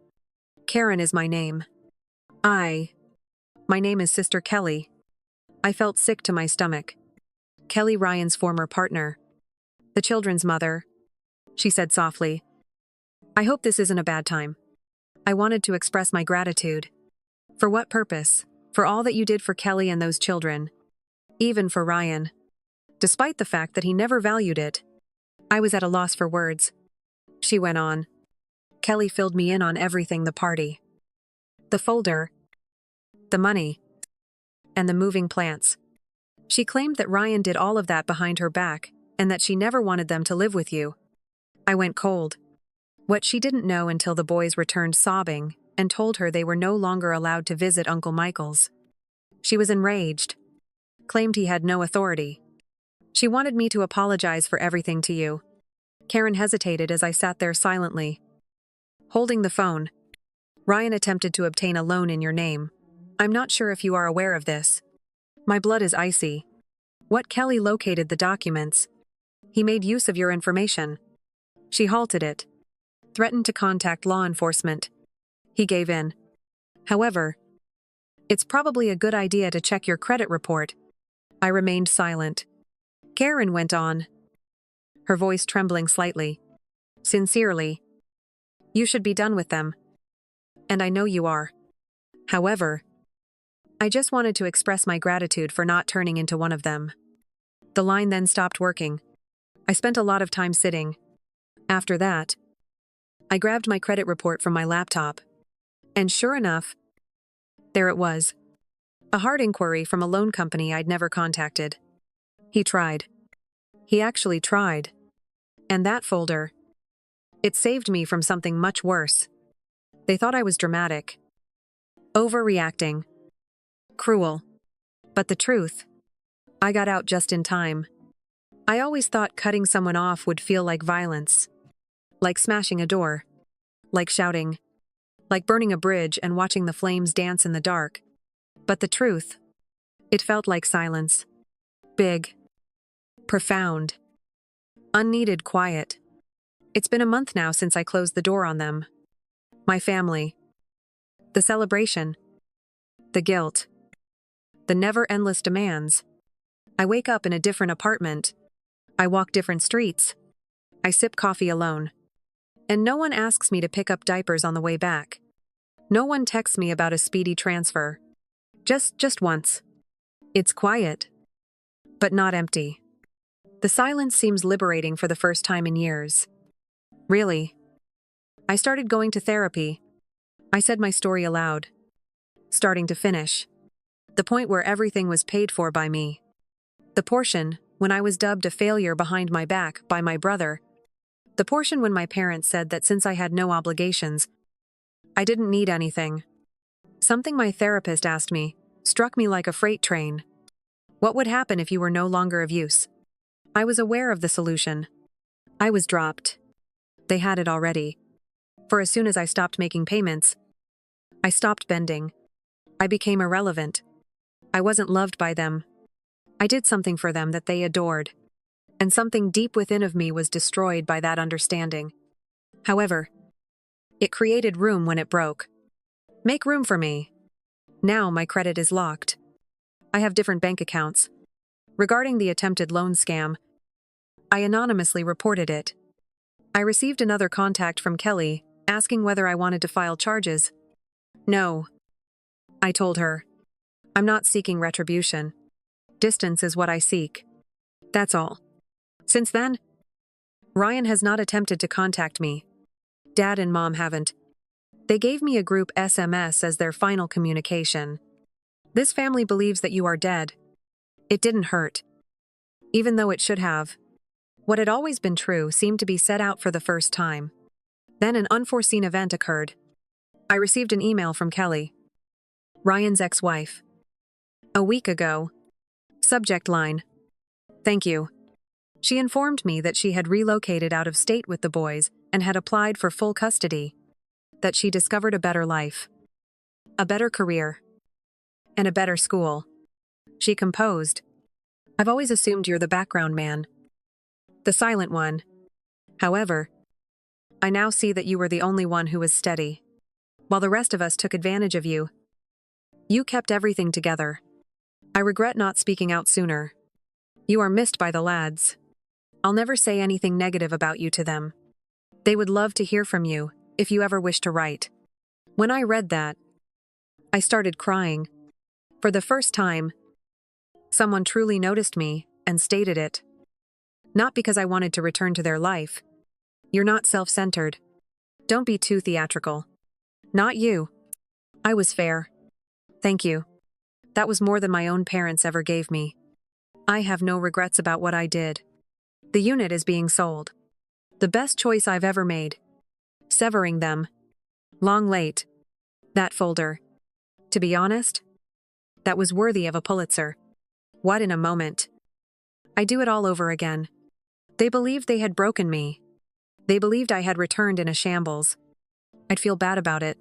"Karen is my name." My name is Sister Kelly." I felt sick to my stomach. Kelly, Ryan's former partner. The children's mother. She said softly, "I hope this isn't a bad time." I wanted to express my gratitude. For what purpose? For all that you did for Kelly and those children. Even for Ryan. Despite the fact that he never valued it. I was at a loss for words. She went on. Kelly filled me in on everything: the party, the folder, the money, and the moving plants. She claimed that Ryan did all of that behind her back, and that she never wanted them to live with you. I went cold. What she didn't know until the boys returned sobbing and told her they were no longer allowed to visit Uncle Michael's. She was enraged, claimed he had no authority. She wanted me to apologize for everything to you. Karen hesitated as I sat there silently, holding the phone. "Ryan attempted to obtain a loan in your name. I'm not sure if you are aware of this." My blood is icy. "What? Kelly located the documents. He made use of your information." She halted it, threatened to contact law enforcement. He gave in. "However, it's probably a good idea to check your credit report." I remained silent. Karen went on, her voice trembling slightly. "Sincerely, you should be done with them. And I know you are. However, I just wanted to express my gratitude for not turning into one of them." The line then stopped working. I spent a lot of time sitting. After that, I grabbed my credit report from my laptop. And sure enough, there it was. A hard inquiry from a loan company I'd never contacted. He tried. He actually tried. And that folder, it saved me from something much worse. They thought I was dramatic, overreacting, cruel. But the truth, I got out just in time. I always thought cutting someone off would feel like violence, like smashing a door, like shouting, like burning a bridge and watching the flames dance in the dark. But the truth, it felt like silence. Big, profound, unneeded quiet. It's been a month now since I closed the door on them. My family. The celebration. The guilt. The never-endless demands. I wake up in a different apartment. I walk different streets. I sip coffee alone. And no one asks me to pick up diapers on the way back. No one texts me about a speedy transfer. Just once. It's quiet, but not empty. The silence seems liberating for the first time in years. Really. I started going to therapy. I said my story aloud. Starting to finish. The point where everything was paid for by me. The portion when I was dubbed a failure behind my back by my brother. The portion when my parents said that since I had no obligations, I didn't need anything. Something my therapist asked me struck me like a freight train. What would happen if you were no longer of use? I was aware of the solution. I was dropped. They had it already. For as soon as I stopped making payments, I stopped bending. I became irrelevant. I wasn't loved by them. I did something for them that they adored. And something deep within of me was destroyed by that understanding. However, it created room when it broke. Make room for me. Now my credit is locked. I have different bank accounts. Regarding the attempted loan scam, I anonymously reported it. I received another contact from Kelly, asking whether I wanted to file charges. No, I told her. I'm not seeking retribution. Distance is what I seek. That's all. Since then, Ryan has not attempted to contact me. Dad and Mom haven't. They gave me a group SMS as their final communication. This family believes that you are dead. It didn't hurt. Even though it should have. What had always been true seemed to be set out for the first time. Then an unforeseen event occurred. I received an email from Kelly, Ryan's ex-wife. A week ago. Subject line: Thank you. She informed me that she had relocated out of state with the boys and had applied for full custody. That she discovered a better life, a better career, and a better school. She composed, I've always assumed you're the background man, the silent one. However, I now see that you were the only one who was steady. While the rest of us took advantage of you, you kept everything together. I regret not speaking out sooner. You are missed by the lads. I'll never say anything negative about you to them. They would love to hear from you, if you ever wish to write. When I read that, I started crying. For the first time, someone truly noticed me and stated it. Not because I wanted to return to their life. You're not self-centered. Don't be too theatrical. Not you. I was fair. Thank you. That was more than my own parents ever gave me. I have no regrets about what I did. The unit is being sold. The best choice I've ever made. Severing them. Long late. That folder. To be honest, that was worthy of a Pulitzer. What in a moment. I do it all over again. They believed they had broken me. They believed I had returned in a shambles. I'd feel bad about it.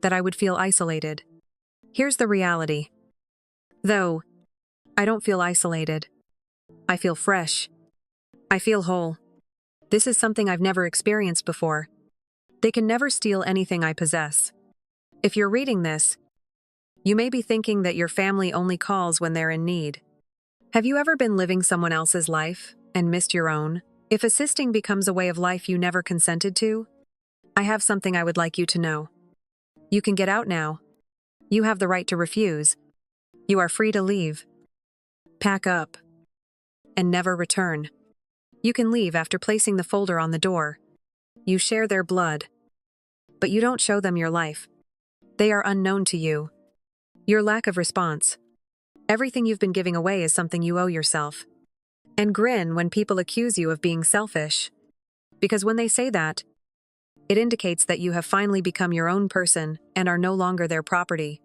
That I would feel isolated. Here's the reality. Though, I don't feel isolated. I feel fresh. I feel whole. This is something I've never experienced before. They can never steal anything I possess. If you're reading this, you may be thinking that your family only calls when they're in need. Have you ever been living someone else's life and missed your own? If assisting becomes a way of life you never consented to, I have something I would like you to know. You can get out now. You have the right to refuse. You are free to leave. Pack up. And never return. You can leave after placing the folder on the door. You share their blood. But you don't show them your life. They are unknown to you. Your lack of response. Everything you've been giving away is something you owe yourself. And grin when people accuse you of being selfish. Because when they say that, it indicates that you have finally become your own person and are no longer their property.